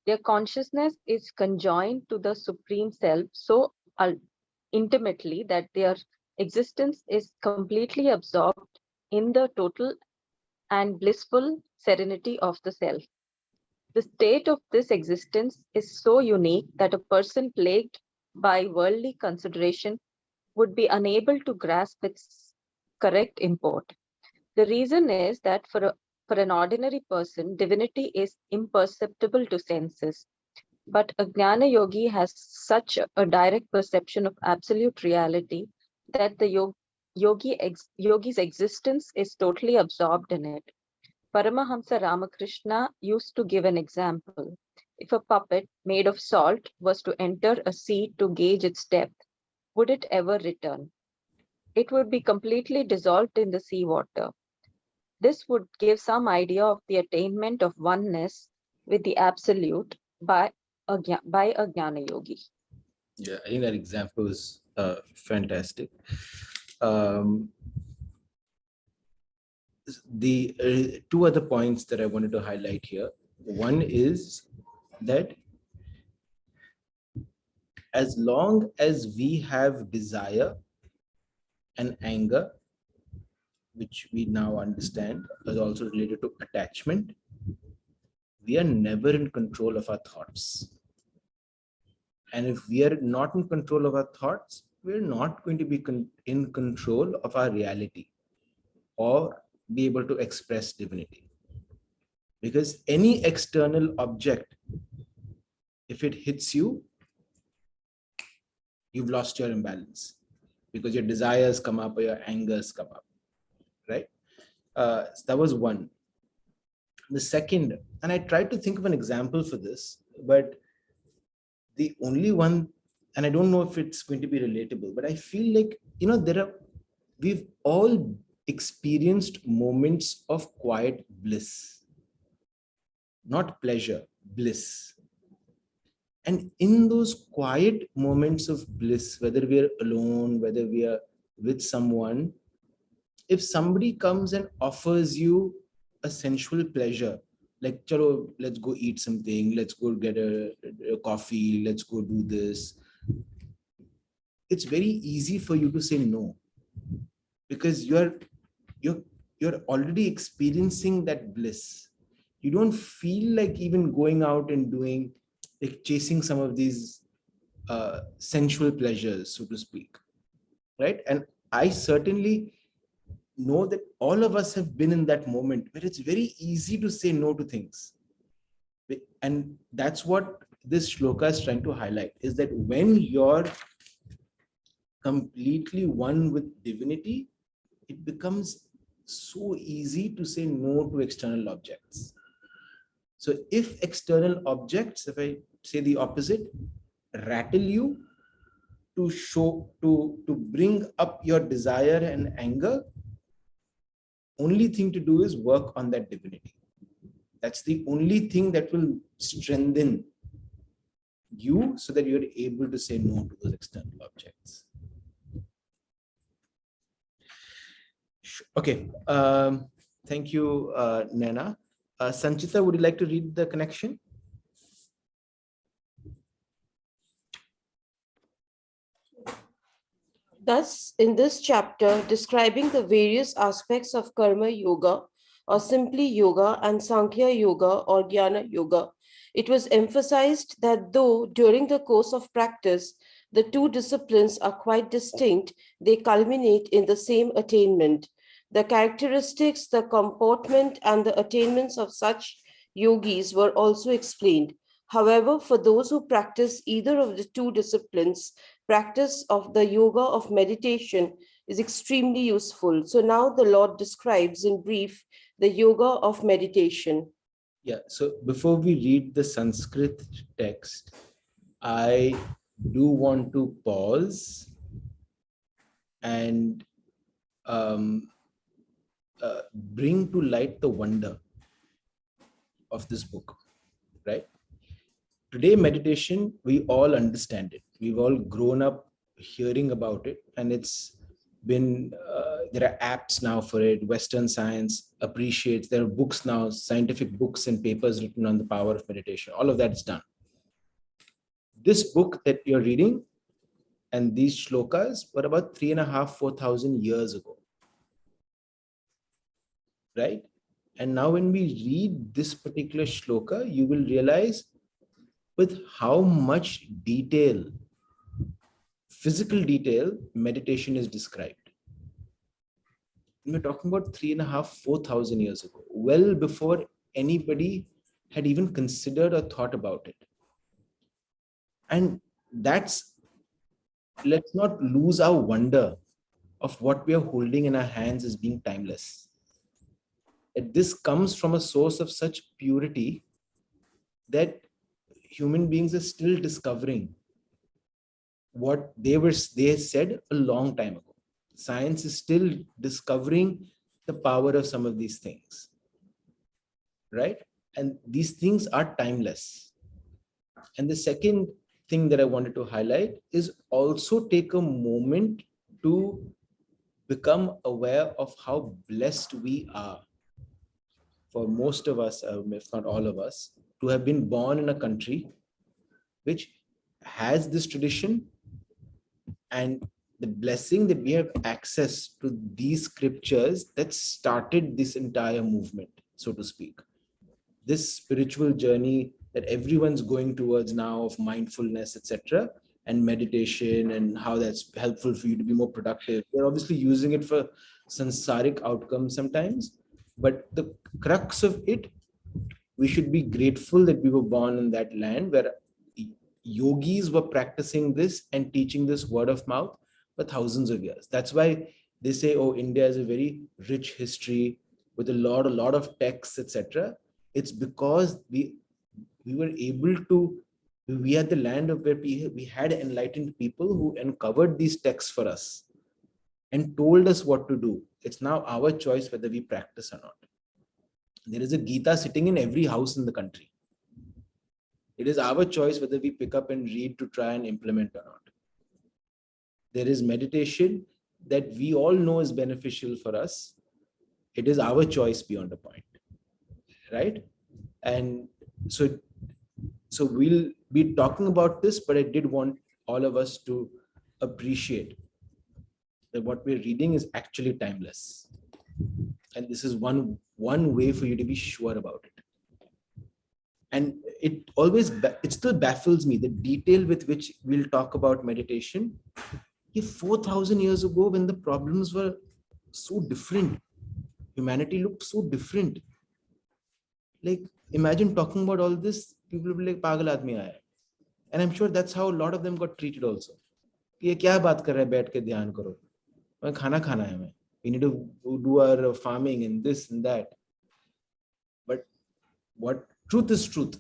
Their consciousness is conjoined to the Supreme Self so intimately that their existence is completely absorbed in the total and blissful serenity of the Self. The state of this existence is so unique that a person plagued by worldly consideration would be unable to grasp its correct import. The reason is that for an ordinary person, divinity is imperceptible to senses. But a Jnana Yogi has such a direct perception of absolute reality that the yogi's existence is totally absorbed in it. Paramahamsa Ramakrishna used to give an example. If a puppet made of salt was to enter a sea to gauge its depth, would it ever return? It would be completely dissolved in the seawater. This would give some idea of the attainment of oneness with the absolute by a Jnana Yogi. Yeah, I think that example is fantastic. Um, the two other points that I wanted to highlight here. One is that as long as we have desire and anger, which we now understand is also related to attachment, we are never in control of our thoughts. And if we are not in control of our thoughts, we're not going to be in control of our reality or be able to express divinity. Because any external object, if it hits you, you've lost your imbalance because your desires come up or your angers come up, right? So that was one. The second, and I tried to think of an example for this, but the only one, and I don't know if it's going to be relatable, but I feel like, we've all experienced moments of quiet bliss, not pleasure, bliss. And in those quiet moments of bliss, whether we are alone, whether we are with someone, if somebody comes and offers you a sensual pleasure, like, chalo, let's go eat something, let's go get a coffee, let's go do this, it's very easy for you to say no, because you're already experiencing that bliss. You don't feel like even going out and doing, like, chasing some of these sensual pleasures, so to speak, right? And I certainly know that all of us have been in that moment where it's very easy to say no to things. And that's what this shloka is trying to highlight, is that when you're completely one with divinity, it becomes so easy to say no to external objects. So if external objects, if I say the opposite, rattle you to bring up your desire and anger, only thing to do is work on that divinity. That's the only thing that will strengthen you so that you're able to say no to those external objects. Okay. Thank you, Nana. Sanchita, would you like to read the connection? Thus, in this chapter, describing the various aspects of Karma Yoga, or simply Yoga, and Sankhya Yoga or Jnana Yoga, it was emphasized that though during the course of practice, the two disciplines are quite distinct, they culminate in the same attainment. The characteristics, the comportment, and the attainments of such yogis were also explained. However, for those who practice either of the two disciplines, practice of the yoga of meditation is extremely useful. So now the Lord describes in brief the yoga of meditation. Yeah, so before we read the Sanskrit text, I do want to pause and bring to light the wonder of this book, right? Today, meditation, we all understand it. We've all grown up hearing about it, and it's been, there are apps now for it. Western science appreciates, there are books now, scientific books and papers written on the power of meditation. All of that's done. This book that you're reading and these shlokas were about 3,500, 4,000 years ago, right? And now when we read this particular shloka, you will realize with how much detail, physical detail, meditation is described. we're talking about 3,500-4,000 years ago, well before anybody had even considered or thought about it. And that's, let's not lose our wonder of what we are holding in our hands as being timeless. That this comes from a source of such purity that human beings are still discovering what they said a long time ago. Science is still discovering the power of some of these things, right? And these things are timeless. And the second thing that I wanted to highlight is also take a moment to become aware of how blessed we are, for most of us, if not all of us, to have been born in a country which has this tradition, and the blessing that we have access to these scriptures that started this entire movement, so to speak. This spiritual journey that everyone's going towards now of mindfulness, etc., and meditation, and how that's helpful for you to be more productive. We're obviously using it for sansaric outcomes sometimes, but the crux of it, we should be grateful that we were born in that land where yogis were practicing this and teaching this word of mouth for thousands of years. That's why they say, oh, India has a very rich history with a lot of texts, etc. It's because we were able to, we had the land of where we had enlightened people who uncovered these texts for us and told us what to do. It's now our choice whether we practice or not. There is a Gita sitting in every house in the country. It is our choice whether we pick up and read to try and implement or not. There is meditation that we all know is beneficial for us. It is our choice beyond a point, right? And so we'll be talking about this, but I did want all of us to appreciate that what we're reading is actually timeless. And this is one way for you to be sure about it. And it still baffles me, the detail with which we'll talk about meditation. 4,000 years ago, when the problems were so different, humanity looked so different. Like, imagine talking about all this, people will be like, pagal aadmi aaya. And I'm sure that's how a lot of them got treated also. ये क्या बात कर रहा है, बैठ के ध्यान करो, मैं खाना खाना है, मैं we need to do our farming and this and that. But what truth is truth,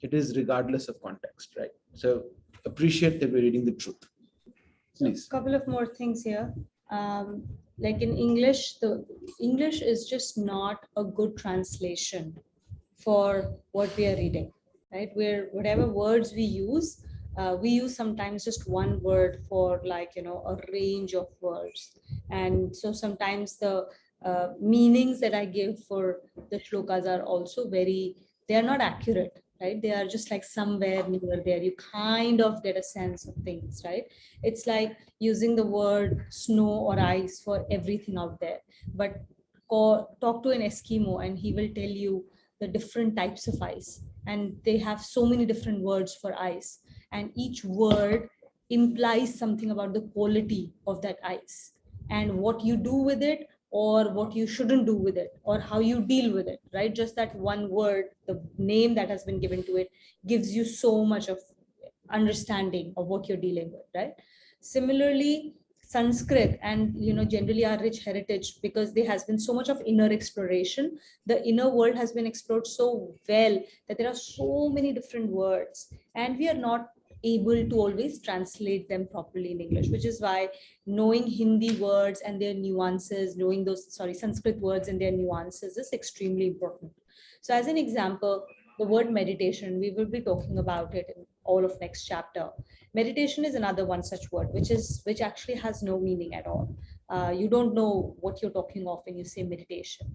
it is regardless of context, right? So appreciate that we're reading the truth. Please. A couple of more things here. Like in English, the English is just not a good translation for what we are reading, right? Where whatever words we use sometimes just one word for, like, a range of words. And so sometimes the meanings that I give for the shlokas are also they are not accurate, right? They are just like somewhere near there. You kind of get a sense of things, right? It's like using the word snow or ice for everything out there. But talk to an Eskimo and he will tell you the different types of ice. And they have so many different words for ice. And each word implies something about the quality of that ice and what you do with it, or what you shouldn't do with it, or how you deal with it, right? Just that one word, the name that has been given to it, gives you so much of understanding of what you're dealing with, right? Similarly, Sanskrit and generally our rich heritage, because there has been so much of inner exploration. The inner world has been explored so well that there are so many different words, and we are not able to always translate them properly in English, which is why knowing Hindi words and their nuances, knowing Sanskrit words and their nuances is extremely important. So as an example, the word meditation, we will be talking about it in all of next chapter. Meditation is another one such word, which actually has no meaning at all. You don't know what you're talking of when you say meditation.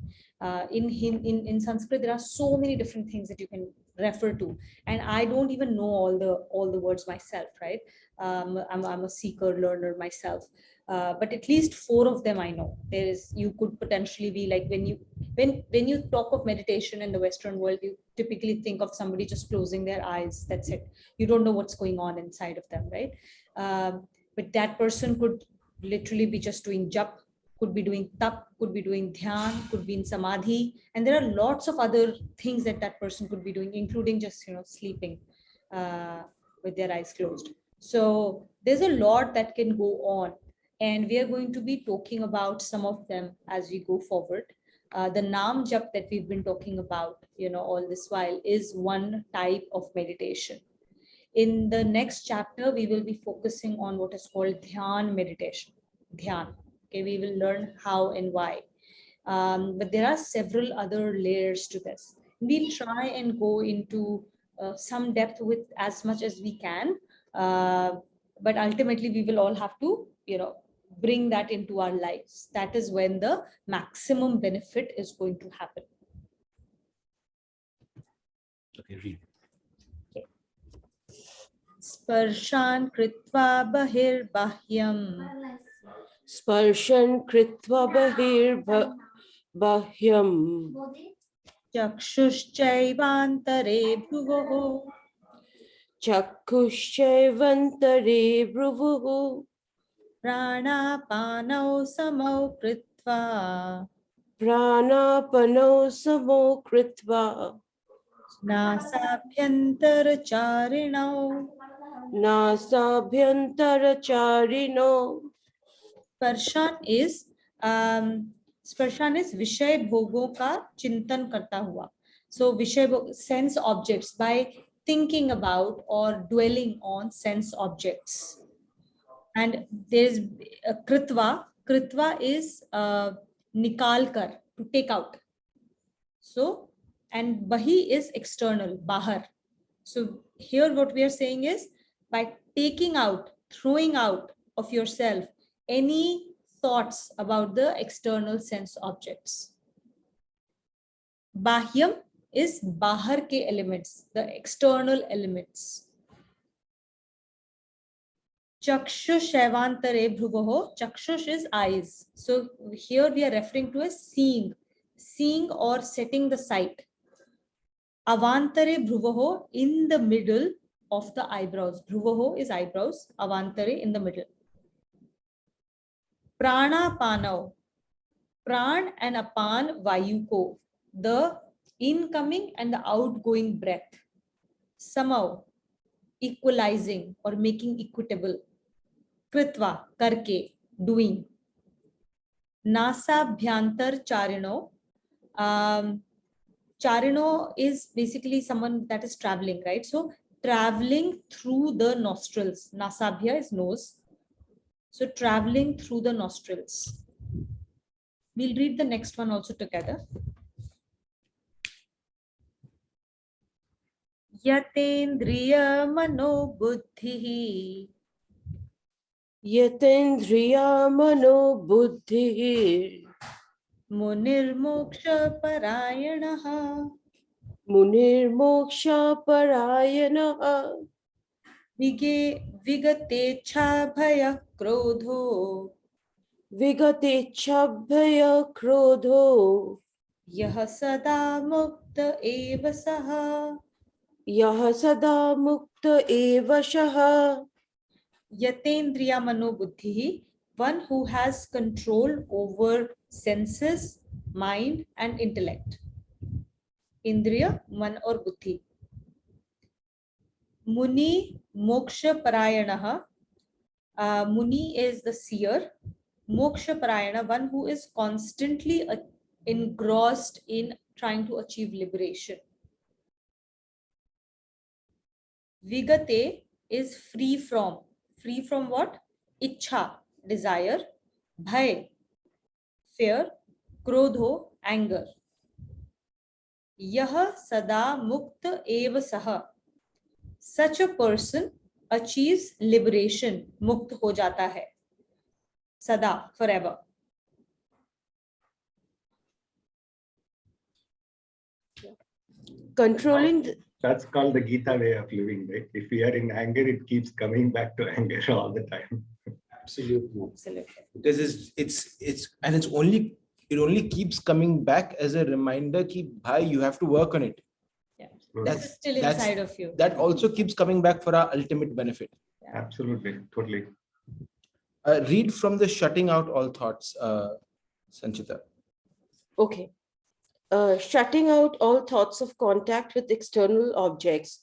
In Sanskrit, there are so many different things that you can refer to, and I don't even know all the words myself, right? I'm a seeker learner myself, but at least 4 of them I know. You could potentially be like, when you talk of meditation in the Western world, you typically think of somebody just closing their eyes. That's it. You don't know what's going on inside of them, right? But that person could literally be just doing jap, could be doing tap, could be doing dhyan, could be in samadhi, and there are lots of other things that that person could be doing, including just sleeping with their eyes closed. So there's a lot that can go on, and we are going to be talking about some of them as we go forward. The Naam Jap that we've been talking about, all this while, is one type of meditation. In the next chapter, we will be focusing on what is called Dhyan meditation. Dhyan. Okay, we will learn how and why. But there are several other layers to this. We'll try and go into some depth with as much as we can. But ultimately, we will all have to, bring that into our lives. That is when the maximum benefit is going to happen. Okay, read. Sparshan kritva bahirbahyam. Sparshan kritva bahyam. Chakshushchaivantare bhuvoh. Chakshushchaivantare bhuvoh. Pranapanau samau kritva. Pranapanau samo kritva. Nasabhyantaracharino. Nasabhyantaracharino. स्पर्शान इज विषय भोगों का चिंतन करता हुआ. So विषय sense objects, by thinking about or dwelling on sense objects. And there's kritva. Kritva is nikal kar, to take out. So, and bahi is external, bahar. So here what we are saying is, by taking out, throwing out of yourself any thoughts about the external sense objects. Bahyam is bahar ke elements, the external elements. Chakshush Shevantare Bhuvoho. Chakshush is eyes. So here we are referring to as seeing or setting the sight. Avantare Bhuvoho, in the middle of the eyebrows. Bhuvoho is eyebrows, Avantare in the middle. Prana Panav. Pran and Apan Vayuko, the incoming and the outgoing breath. Samau, equalizing or making equitable. Kritva, karke, doing. Nasa Bhyantar Charino. Charino is basically someone that is traveling, right? So traveling through the nostrils. Nasabhya is nose. So traveling through the nostrils. We'll read the next one also together. Yatendriya mano buddhi. Yatendriya mano buddhi. Munir moksha parayanaha. Munir moksha parayanaha. Vigate bhaya krodho. Vigatechabhaya krodho. Yah sada mukta eva saha. Yah sada mukta eva shaha. Yatendriya mano buddhi, one who has control over senses, mind and intellect. Indriya, man or buddhi. Muni moksha parayanaha. Muni is the seer. Moksha parayana, one who is constantly engrossed in trying to achieve liberation. Vigate is free from. Free from what? Ichha, desire. Bhay, fear. Krodho, anger. Yah sada mukta eva saha. Such a person achieves liberation. Mukt ho jata hai. Sada, forever. Controlling the, That's called the Gita way of living, right? If we are in anger, it keeps coming back to anger all the time. Absolutely. Absolutely. Because it only keeps coming back as a reminder ki bhai, you have to work on it. Yeah. That's- This is still that's- inside of you. That also keeps coming back for our ultimate benefit. Absolutely, totally. Read from the shutting out all thoughts Sanchita. Okay. Shutting out all thoughts of contact with external objects.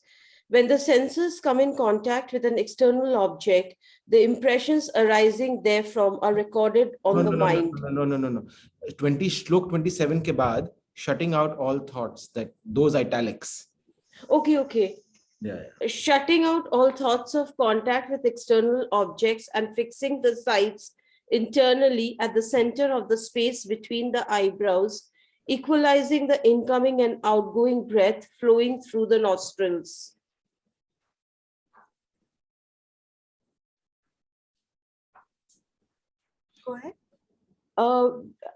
When the senses come in contact with an external object, the impressions arising therefrom are recorded on the mind. No. 20 Shlok 27 ke baad, shutting out all thoughts, that those italics. Okay. Yeah. Shutting out all thoughts of contact with external objects and fixing the sights internally at the center of the space between the eyebrows, equalizing the incoming and outgoing breath flowing through the nostrils. Go ahead.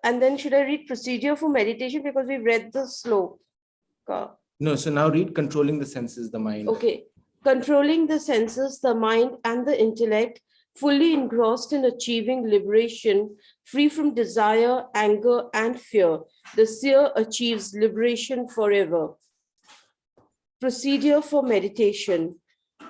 And then should I read procedure for meditation, because we've read the sloka? No, so now read controlling the senses, the mind. Okay. Controlling the senses, the mind, and the intellect, fully engrossed in achieving liberation, free from desire, anger, and fear. The seer achieves liberation forever. Procedure for meditation.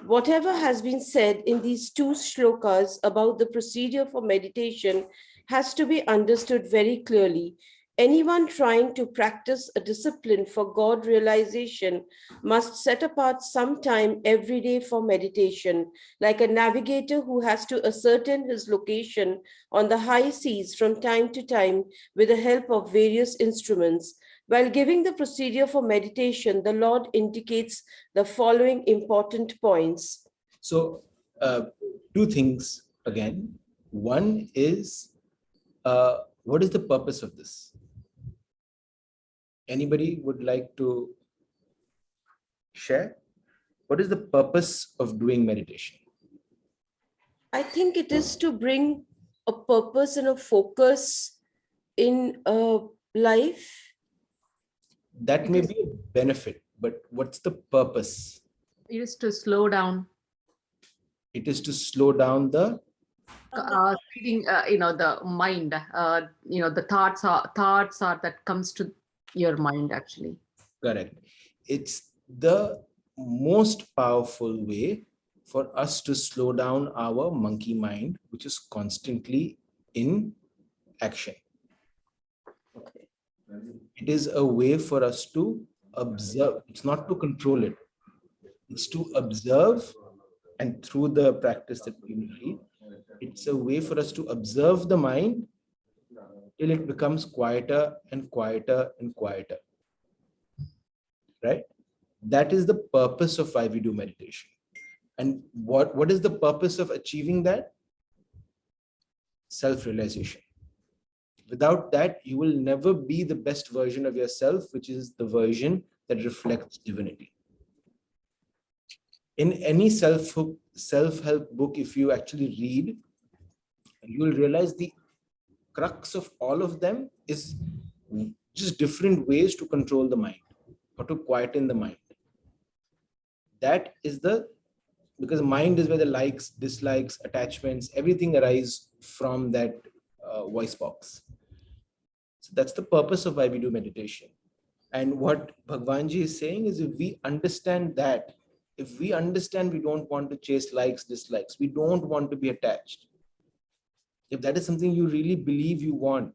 Whatever has been said in these two shlokas about the procedure for meditation has to be understood very clearly. Anyone trying to practice a discipline for God realization must set apart some time every day for meditation, like a navigator who has to ascertain his location on the high seas from time to time with the help of various instruments. While giving the procedure for meditation, the Lord indicates the following important points. So, two things again. One is, what is the purpose of this? Anybody would like to share? What is the purpose of doing meditation? I think it is to bring a purpose and a focus in life. That may be a benefit, but what's the purpose? It is to slow down. It is to slow down the Reading, the mind. The thoughts are that comes to your mind actually. correct. It's the most powerful way for us to slow down our monkey mind, which is constantly in action. Okay. It is a way for us to observe. It's not to control it. It's to observe, and through the practice that we read, it's a way for us to observe the mind till it becomes quieter and quieter and quieter. Right? That is the purpose of why we do meditation. And what is the purpose of achieving that? Self-realization. Without that, you will never be the best version of yourself, which is the version that reflects divinity. In any self-help book, if you actually read, you will realize the crux of all of them is just different ways to control the mind or to quieten the mind. That is because mind is where the likes, dislikes, attachments, everything arise from that voice box. So that's the purpose of why we do meditation. And what Bhagwanji is saying is, if we understand that, if we understand we don't want to chase likes, dislikes, we don't want to be attached. If that is something you really believe you want,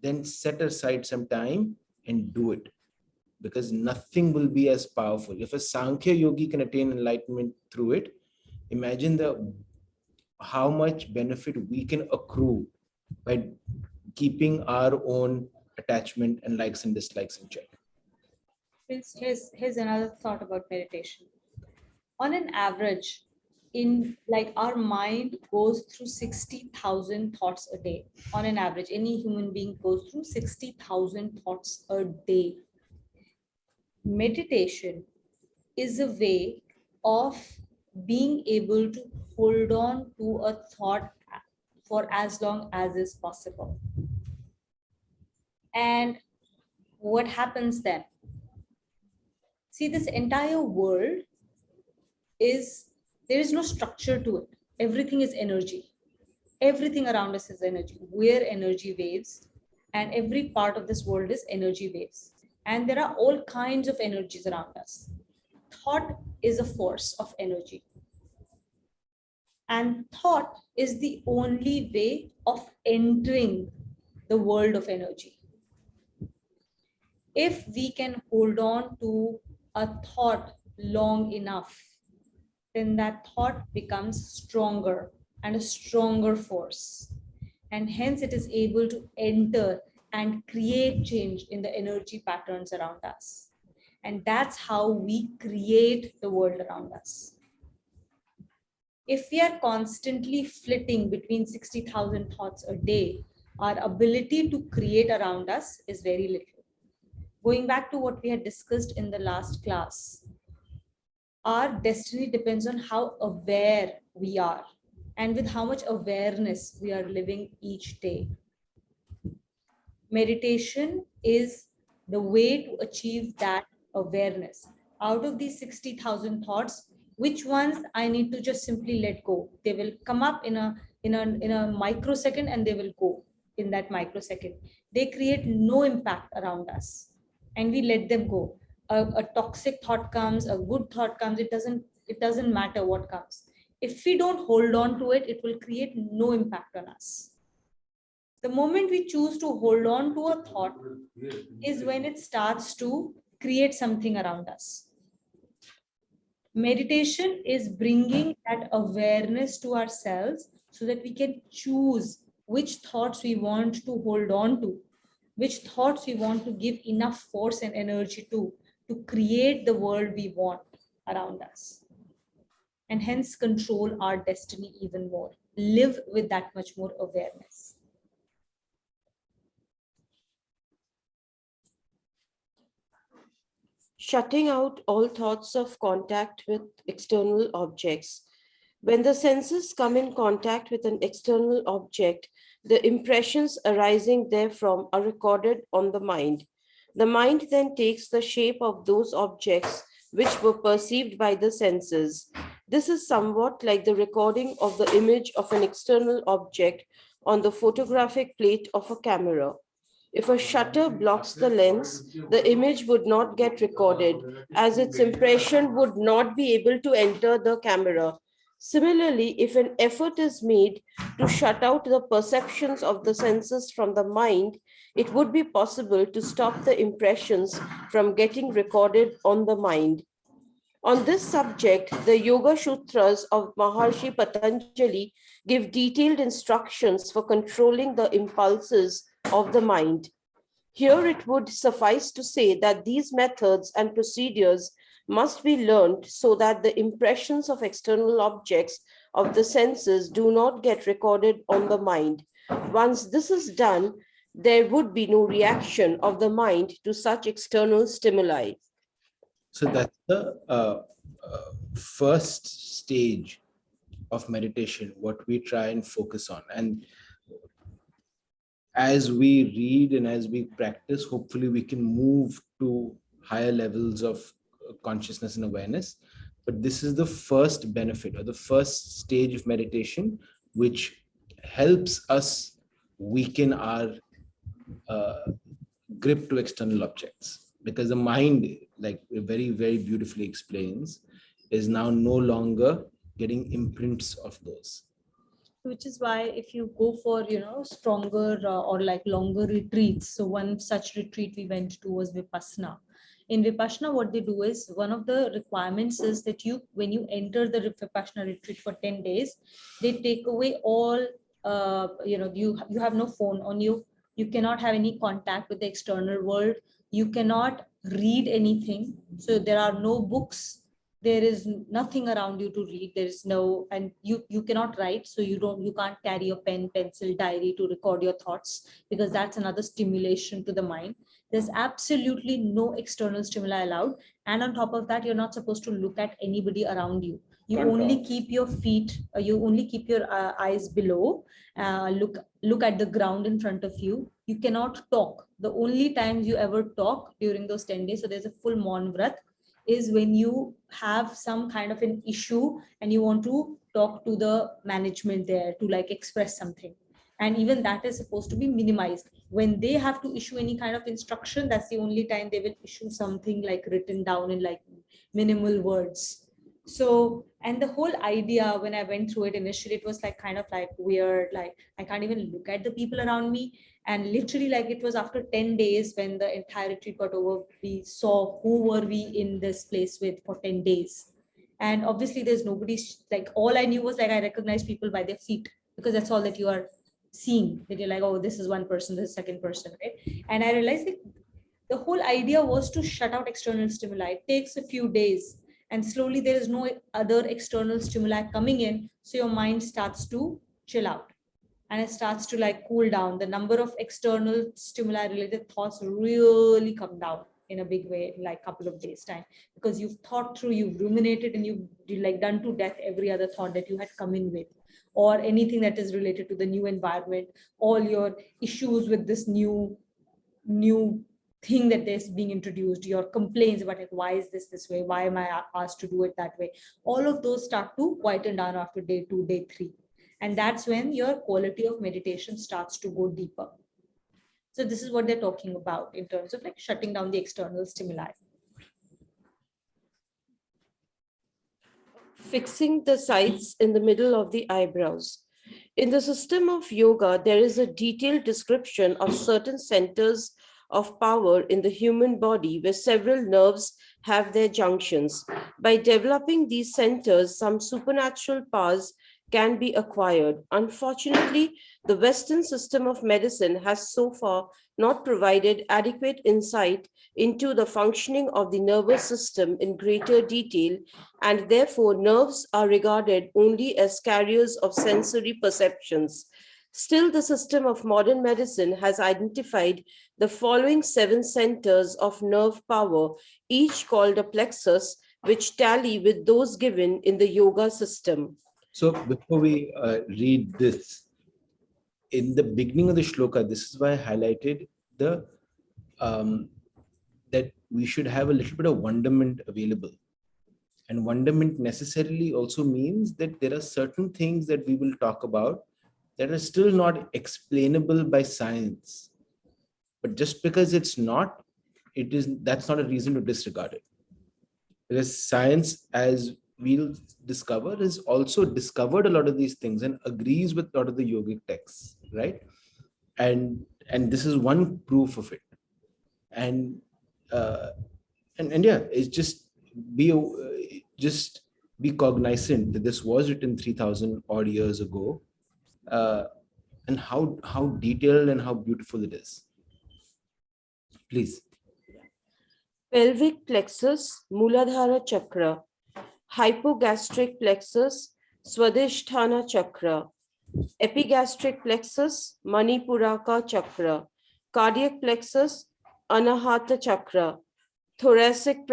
then set aside some time and do it. Because nothing will be as powerful. If a Sankhya yogi can attain enlightenment through it, imagine how much benefit we can accrue by keeping our own attachment and likes and dislikes in check. Here's another thought about meditation. On an average, our mind goes through 60,000 thoughts a day. On an average, any human being goes through 60,000 thoughts a day. Meditation is a way of being able to hold on to a thought for as long as is possible. And what happens then? See, this entire world there is no structure to it. Everything is energy. Everything around us is energy. We're energy waves, and every part of this world is energy waves. And there are all kinds of energies around us. Thought is a force of energy. And thought is the only way of entering the world of energy. If we can hold on to a thought long enough, then that thought becomes stronger and a stronger force. And hence it is able to enter and create change in the energy patterns around us. And that's how we create the world around us. If we are constantly flitting between 60,000 thoughts a day, our ability to create around us is very little. Going back to what we had discussed in the last class, our destiny depends on how aware we are and with how much awareness we are living each day. Meditation is the way to achieve that awareness. Out of these 60,000 thoughts, which ones I need to just simply let go? They will come up in a microsecond and they will go in that microsecond. They create no impact around us and we let them go. A toxic thought comes, a good thought comes, it doesn't matter what comes. If we don't hold on to it, it will create no impact on us. The moment we choose to hold on to a thought is when it starts to create something around us. Meditation is bringing that awareness to ourselves so that we can choose which thoughts we want to hold on to, which thoughts we want to give enough force and energy to create the world we want around us. And hence control our destiny even more. Live with that much more awareness. Shutting out all thoughts of contact with external objects. When the senses come in contact with an external object, the impressions arising therefrom are recorded on the mind. The mind then takes the shape of those objects which were perceived by the senses. This is somewhat like the recording of the image of an external object on the photographic plate of a camera. If a shutter blocks the lens, the image would not get recorded, as its impression would not be able to enter the camera. Similarly, if an effort is made to shut out the perceptions of the senses from the mind, it would be possible to stop the impressions from getting recorded on the mind. On this subject, the Yoga Sutras of Maharshi Patanjali give detailed instructions for controlling the impulses of the mind. Here it would suffice to say that these methods and procedures must be learned so that the impressions of external objects of the senses do not get recorded on the mind. Once this is done, there would be no reaction of the mind to such external stimuli. So that's the first stage of meditation, what we try and focus on. And as we read and as we practice, hopefully we can move to higher levels of consciousness and awareness. But this is the first benefit or the first stage of meditation, which helps us weaken our grip to external objects. Because the mind, like very, very beautifully explains, is now no longer getting imprints of those. Which is why if you go for stronger or like longer retreats, so one such retreat we went to was Vipassana. In Vipassana, what they do is, one of the requirements is that when you enter the Vipassana retreat for 10 days, they take away all you have no phone on you, you cannot have any contact with the external world, you cannot read anything, so there are no books, there is nothing around you to read, there is no, and you cannot write, so you can't carry a pen, pencil, diary to record your thoughts, because that's another stimulation to the mind. There's absolutely no external stimuli allowed, and on top of that, you're not supposed to look at anybody around you. You only keep your feet, you only keep your eyes below, look at the ground in front of you. You cannot talk. The only times you ever talk during those 10 days, so there's a full Maun Vrat, is when you have some kind of an issue and you want to talk to the management there to like express something. And even that is supposed to be minimized. When they have to issue any kind of instruction, that's the only time they will issue something like written down in like minimal words. So, and the whole idea, when I went through it initially, it was like kind of like weird, like I can't even look at the people around me. And literally, like it was after 10 days when the entire retreat got over, we saw who were we in this place with for 10 days. And obviously there's nobody, like all I knew was like I recognized people by their feet, because that's all that you are seeing, that you're like, oh, this is one person, this is second person, right? And I realized that the whole idea was to shut out external stimuli. It takes a few days, and slowly there is no other external stimuli coming in, so your mind starts to chill out and it starts to like cool down. The number of external stimuli related thoughts really come down in a big way in like a couple of days time, because you've thought through, you've ruminated, and you've like done to death every other thought that you had come in with, or anything that is related to the new environment, all your issues with this new thing that is being introduced, your complaints about like, why is this way, why am I asked to do it that way, all of those start to quieten down after day 2, day 3. And that's when your quality of meditation starts to go deeper. So this is what they're talking about in terms of like shutting down the external stimuli. Fixing the sights in the middle of the eyebrows. In the system of yoga, there is a detailed description of certain centers of power in the human body where several nerves have their junctions. By developing these centers, some supernatural powers can be acquired. Unfortunately, the Western system of medicine has so far not provided adequate insight into the functioning of the nervous system in greater detail, and therefore nerves are regarded only as carriers of sensory perceptions. Still, the system of modern medicine has identified the following 7 centers of nerve power, each called a plexus, which tally with those given in the yoga system. So before we read this, in the beginning of the shloka, this is why I highlighted the that we should have a little bit of wonderment available. And wonderment necessarily also means that there are certain things that we will talk about that are still not explainable by science. But just because it's not, that's not a reason to disregard it. Because science, as we'll discover, has also discovered a lot of these things and agrees with a lot of the yogic texts, right? And this is one proof of it. And yeah, it's just be cognizant that this was written 3,000 odd years ago, and how detailed and how beautiful it is. Please. Pelvic plexus, Muladhara chakra. Hypogastric plexus, Swadhisthana chakra. Epigastric plexus, Manipuraka chakra. Cardiac plexus, Anahata chakra. Thoracic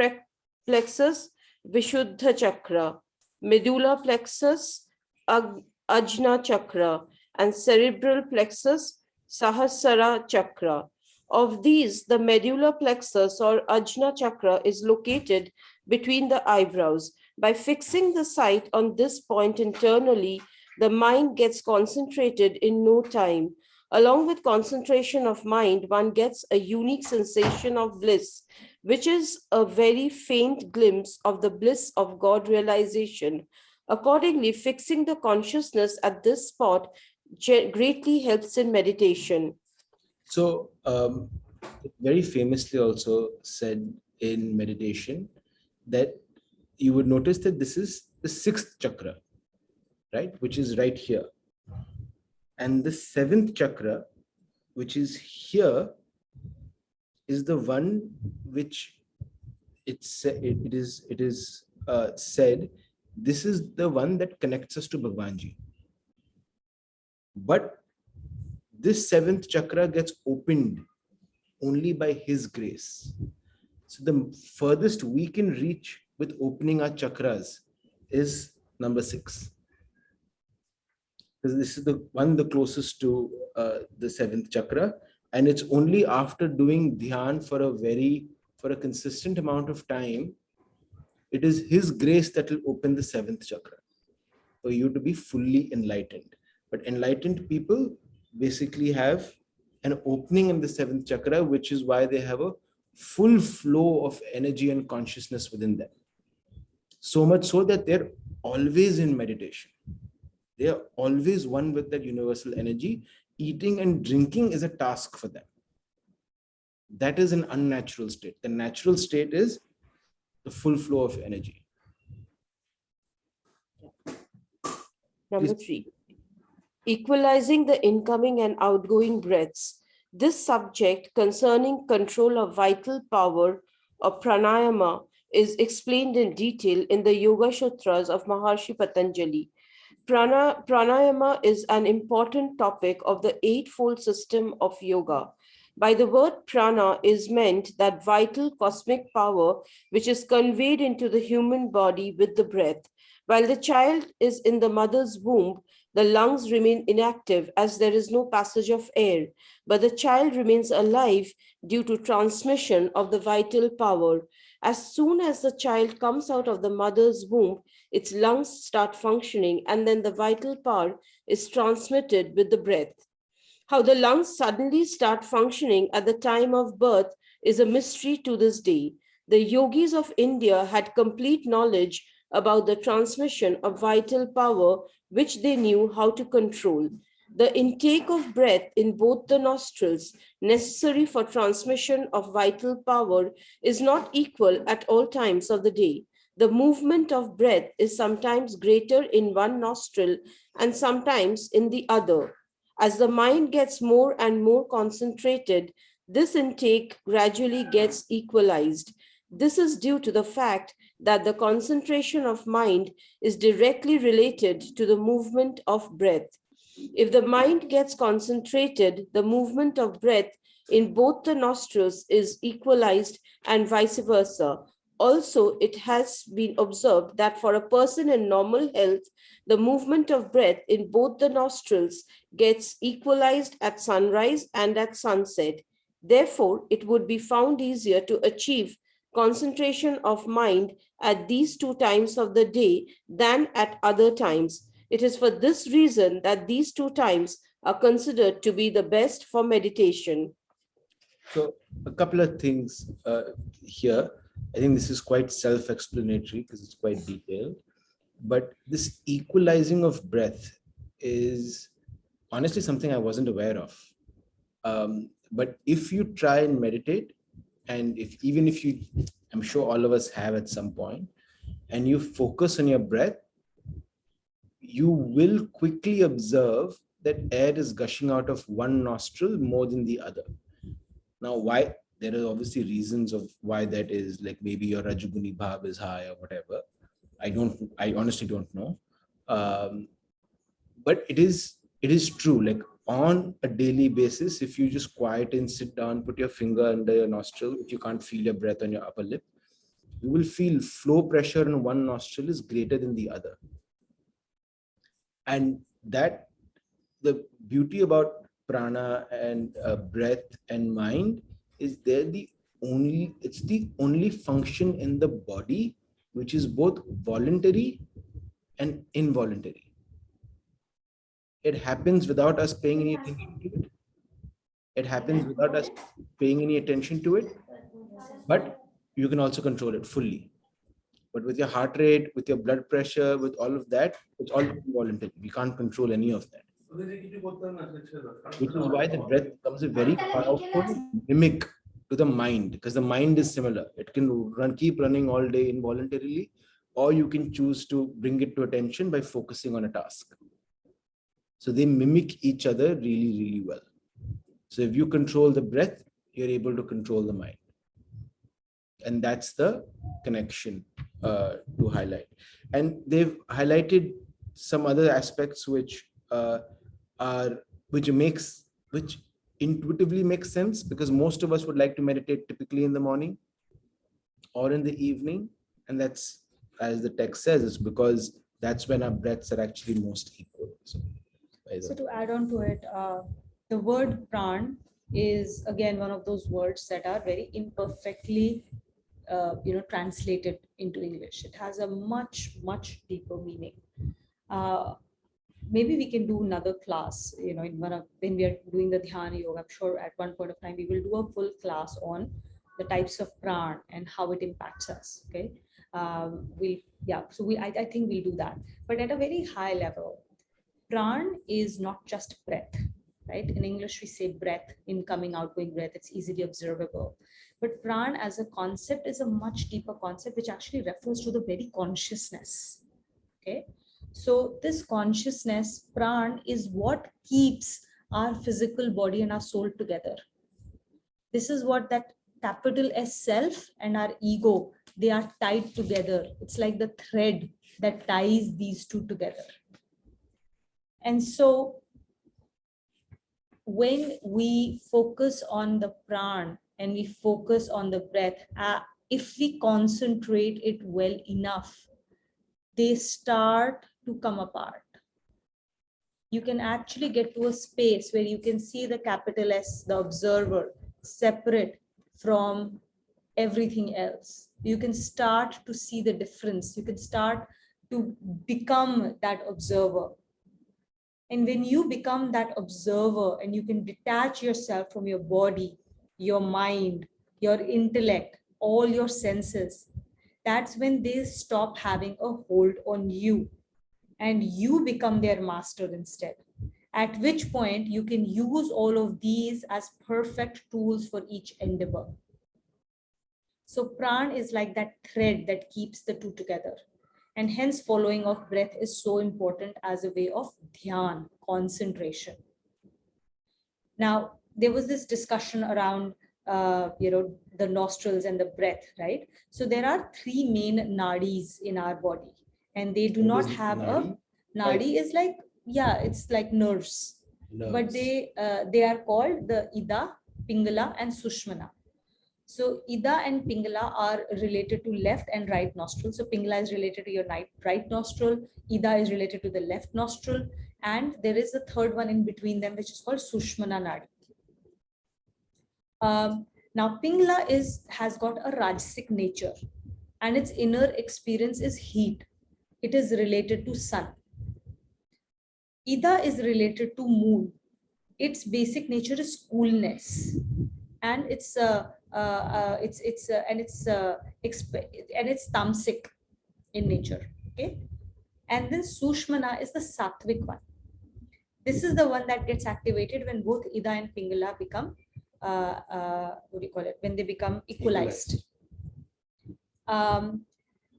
plexus, Vishuddha chakra. Medulla plexus, Ajna chakra. And cerebral plexus, Sahasrara chakra. Of these, the medulla plexus or Ajna chakra is located between the eyebrows. By fixing the sight on this point internally, the mind gets concentrated in no time. Along with concentration of mind, one gets a unique sensation of bliss, which is a very faint glimpse of the bliss of God realization. Accordingly, fixing the consciousness at this spot greatly helps in meditation. So, very famously also said in meditation that you would notice that this is the 6th chakra, right? Which is right here. And the 7th chakra, which is here, is the one which it is said, this is the one that connects us to Bhagwanji. But this 7th chakra gets opened only by his grace. So the furthest we can reach with opening our chakras is number 6. Because this is the one the closest to the 7th chakra. And it's only after doing dhyan for a consistent amount of time, it is his grace that will open the 7th chakra for you to be fully enlightened. But enlightened people basically have an opening in the 7th chakra, which is why they have a full flow of energy and consciousness within them. So much so that they're always in meditation. They are always one with that universal energy. Eating and drinking is a task for them. That is an unnatural state. The natural state is the full flow of energy. Number 3, equalizing the incoming and outgoing breaths. This subject concerning control of vital power or pranayama is explained in detail in the Yoga Sutras of Maharshi Patanjali. Pranayama is an important topic of the eightfold system of yoga. By the word prana is meant that vital cosmic power which is conveyed into the human body with the breath. While the child is in the mother's womb, the lungs remain inactive as there is no passage of air, but the child remains alive due to transmission of the vital power. As soon as the child comes out of the mother's womb, its lungs start functioning, and then the vital power is transmitted with the breath. How the lungs suddenly start functioning at the time of birth is a mystery to this day. The yogis of India had complete knowledge about the transmission of vital power, which they knew how to control. The intake of breath in both the nostrils, necessary for transmission of vital power, is not equal at all times of the day. The movement of breath is sometimes greater in one nostril and sometimes in the other. As the mind gets more and more concentrated, this intake gradually gets equalized. This is due to the fact that the concentration of mind is directly related to the movement of breath. If the mind gets concentrated, the movement of breath in both the nostrils is equalized and vice versa. Also, it has been observed that for a person in normal health, the movement of breath in both the nostrils gets equalized at sunrise and at sunset. Therefore, it would be found easier to achieve concentration of mind at these two times of the day than at other times. It is for this reason that these two times are considered to be the best for meditation. So a couple of things here. I think this is quite self-explanatory because it's quite detailed. But this equalizing of breath is honestly something I wasn't aware of. But if you try and meditate, and even if you, I'm sure all of us have at some point, and you focus on your breath, you will quickly observe that air is gushing out of one nostril more than the other. Now, why? There are obviously reasons of why that is, like maybe your Rajaguni Bhav is high or whatever. I honestly don't know. But it is true. Like on a daily basis, if you just quiet and sit down, put your finger under your nostril, if you can't feel your breath on your upper lip, you will feel flow pressure in one nostril is greater than the other. And that the beauty about prana and breath and mind is it's the only function in the body which is both voluntary and involuntary. It happens without us paying any attention to it. It happens without us paying any attention to it, but you can also control it fully. But with your heart rate, with your blood pressure, with all of that, it's all involuntary. We can't control any of that. Which is why the breath becomes a very powerful mimic to the mind, because the mind is similar. It can keep running all day involuntarily, or you can choose to bring it to attention by focusing on a task. So they mimic each other really, really well. So if you control the breath, you're able to control the mind. And that's the connection to highlight. And they've highlighted some other aspects which which intuitively makes sense, because most of us would like to meditate typically in the morning or in the evening. And that's, as the text says, it's because that's when our breaths are actually most equal. So to add on to it, the word pran is again one of those words that are very imperfectly translated into English. It has a much deeper meaning. Maybe we can do another class, when we are doing the dhyana yoga. I'm sure at one point of time we will do a full class on the types of pran and how it impacts us. Okay. I think we'll do that. But at a very high level, pran is not just breath, right? In English, we say breath, incoming, outgoing breath. It's easily observable. But pran as a concept is a much deeper concept, which actually refers to the very consciousness. Okay. So this consciousness, pran, is what keeps our physical body and our soul together. This is what that capital S self and our ego, they are tied together. It's like the thread that ties these two together. And so when we focus on the pran and we focus on the breath, if we concentrate it well enough, they start to come apart. You can actually get to a space where you can see the capital S, the observer, separate from everything else. You can start to see the difference. You can start to become that observer. And when you become that observer and you can detach yourself from your body, your mind, your intellect, all your senses, that's when they stop having a hold on you and you become their master instead. At which point you can use all of these as perfect tools for each endeavor. So pran is like that thread that keeps the two together. And hence following of breath is so important as a way of dhyan, concentration. Now, there was this discussion around the nostrils and the breath, right? So there are three main nadis in our body, and they do What not is have nadi? a nadi is like, yeah, it's like nerves. But Nerves. they are called the Ida, Pingala, and Sushmana. So Ida and Pingala are related to left and right nostril. So Pingala is related to your right nostril. Ida is related to the left nostril. And there is a third one in between them, which is called Sushmana Nadi. Now Pingala has got a Rajasic nature and its inner experience is heat. It is related to sun. Ida is related to moon. Its basic nature is coolness. And it's tamasic in nature. Okay, and then Sushmana is the sattvic one. This is the one that gets activated when both Ida and Pingala become what do you call it? When they become equalized.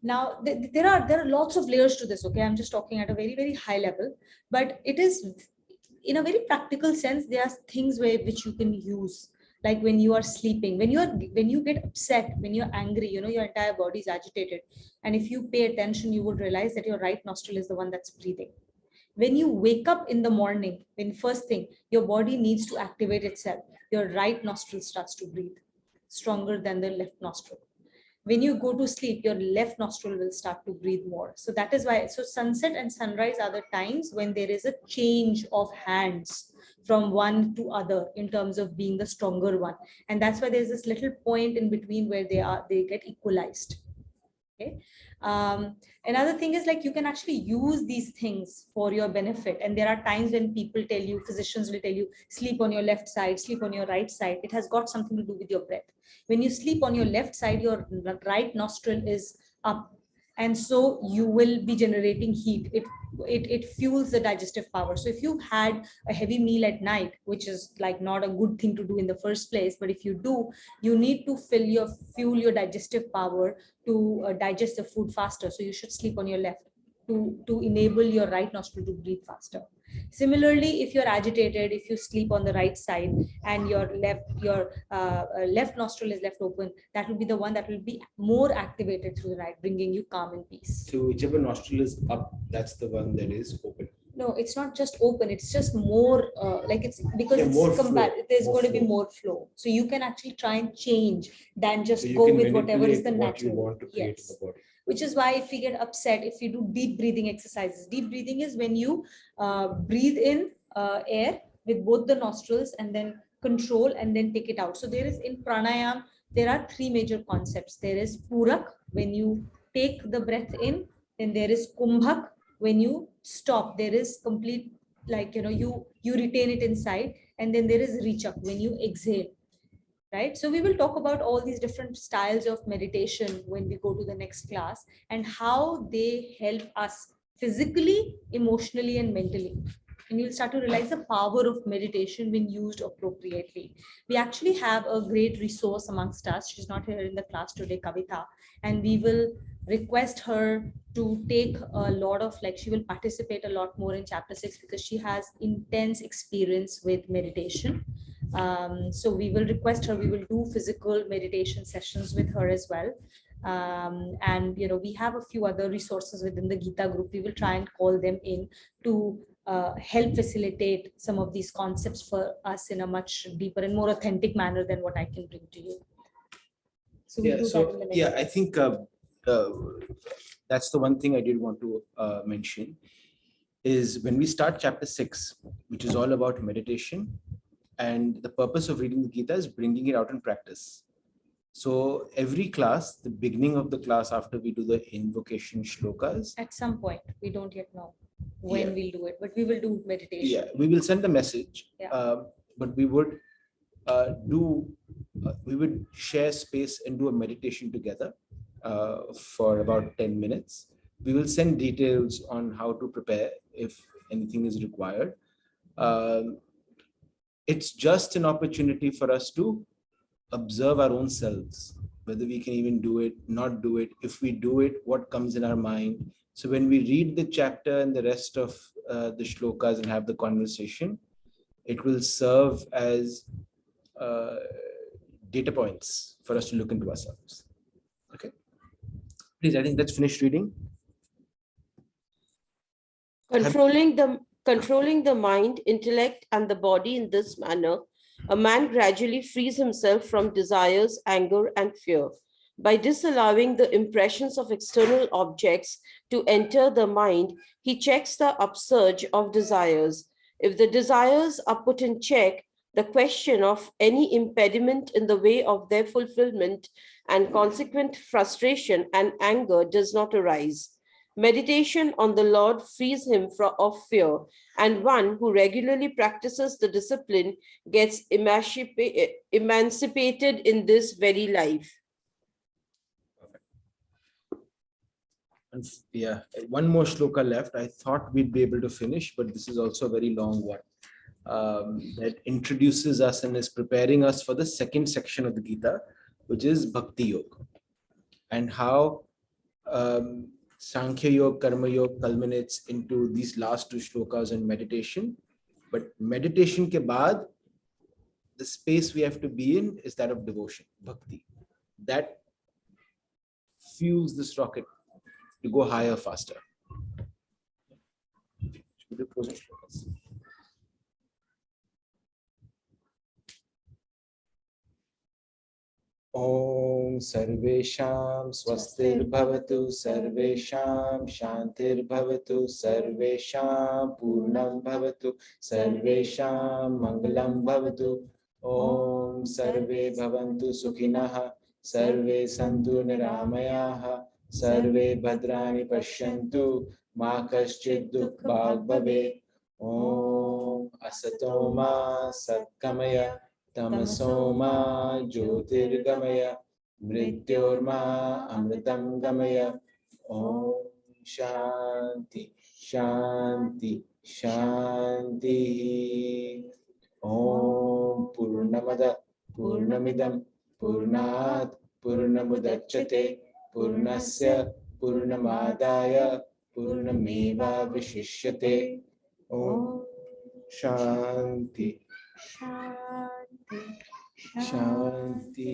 Now there are lots of layers to this. Okay, I'm just talking at a very, very high level, but it is in a very practical sense. There are things which you can use. Like when you are sleeping, when you get upset, when you're angry, your entire body is agitated. And if you pay attention, you would realize that your right nostril is the one that's breathing. When you wake up in the morning, when first thing, your body needs to activate itself. Your right nostril starts to breathe stronger than the left nostril. When you go to sleep, your left nostril will start to breathe more. So that is why, so sunset and sunrise are the times when there is a change of hands from one to other in terms of being the stronger one. And that's why there's this little point in between where they get equalized. Okay. Another thing is, like, you can actually use these things for your benefit. And there are times when people tell you, physicians will tell you, sleep on your left side, sleep on your right side. It has got something to do with your breath. When you sleep on your left side, your right nostril is up. And so you will be generating heat. It fuels the digestive power. So if you've had a heavy meal at night, which is like not a good thing to do in the first place, but if you do, you need to fuel your digestive power to digest the food faster. So you should sleep on your left to enable your right nostril to breathe faster. Similarly, if you're agitated, if you sleep on the right side and your left nostril is left open, that will be the one that will be more activated through the right, bringing you calm and peace. So whichever nostril is up, that's the one that is open. No, it's not just open. It's just more like it's because Yeah, there's more going to be flow. more flow. So you can actually try and change than just So you go can with whatever is the manipulate what you natural. want to create in Yes. the body. Which is why if we get upset, if we do deep breathing exercises, deep breathing is when you breathe in air with both the nostrils and then control and then take it out. So there is, in pranayam, there are three major concepts. There is purak, when you take the breath in. Then there is kumbhak, when you stop. There is complete, like, you retain it inside. And then there is richak, when you exhale. right? So we will talk about all these different styles of meditation when we go to the next class, and how they help us physically, emotionally, and mentally. And you'll start to realize the power of meditation when used appropriately. We actually have a great resource amongst us. She's not here in the class today, Kavita, and we will request her to take a lot of, like, she will participate a lot more in chapter 6 because she has intense experience with meditation. So we will request her, we will do physical meditation sessions with her as well. And we have a few other resources within the Gita group. We will try and call them in to help facilitate some of these concepts for us in a much deeper and more authentic manner than what I can bring to you. So we'll Yeah, do that so in the next. yeah, I think that's the one thing I did want to mention is when we start chapter 6, which is all about meditation, and the purpose of reading the Gita is bringing it out in practice. So every class, the beginning of the class after we do the invocation shlokas, At some point, we don't yet know when Yeah. we'll do it, but we will do meditation. yeah, we will send a message, Yeah. but we would we would share space and do a meditation together for about 10 minutes. We will send details on how to prepare if anything is required. Um, it's just an opportunity for us to observe our own selves, whether we can even do it, not do it. If we do it, what comes in our mind. So when we read the chapter and the rest of the shlokas and have the conversation, it will serve as data points for us to look into ourselves. Okay. Please, I think that's finished reading. Controlling the mind, intellect, and the body in this manner, a man gradually frees himself from desires, anger, and fear. By disallowing the impressions of external objects to enter the mind, he checks the upsurge of desires. If the desires are put in check, the question of any impediment in the way of their fulfillment and consequent frustration and anger does not arise. Meditation on the Lord frees him of fear, and one who regularly practices the discipline gets emancipated in this very life. And yeah, one more shloka left. I thought we'd be able to finish, but this is also a very long one that introduces us and is preparing us for the second section of the Gita, which is Bhakti Yoga, and how Sankhya Yoga, Karma Yoga culminates into these last two shlokas in meditation. But meditation ke baad, the space we have to be in is that of devotion, bhakti. That fuels this rocket to go higher, faster. Should we do closing shlokas? Om Sarvesham Swastirбhavatu Sarvesham Shantirbhavatu Sarvesham Purnam Bhavatu Sarvesham Mangalam Bhavatu Om Sarve Bhavantu Sukhinah Sarve Santu Niramayaha Sarve Bhadrani Pashyantu Ma Kaschid Dukbhag Bhavet Om Asatoma Satkamaya Tamasoma Jyotirgamaya Mrityorma Amritam Gamaya Om Shanti Shanti Shanti Om Purnamada Purnamidam Purnat Purnamudachyate Purnasya Purnamadaya Purnameva Vishishyate Om Shanti Shanti. Shanti.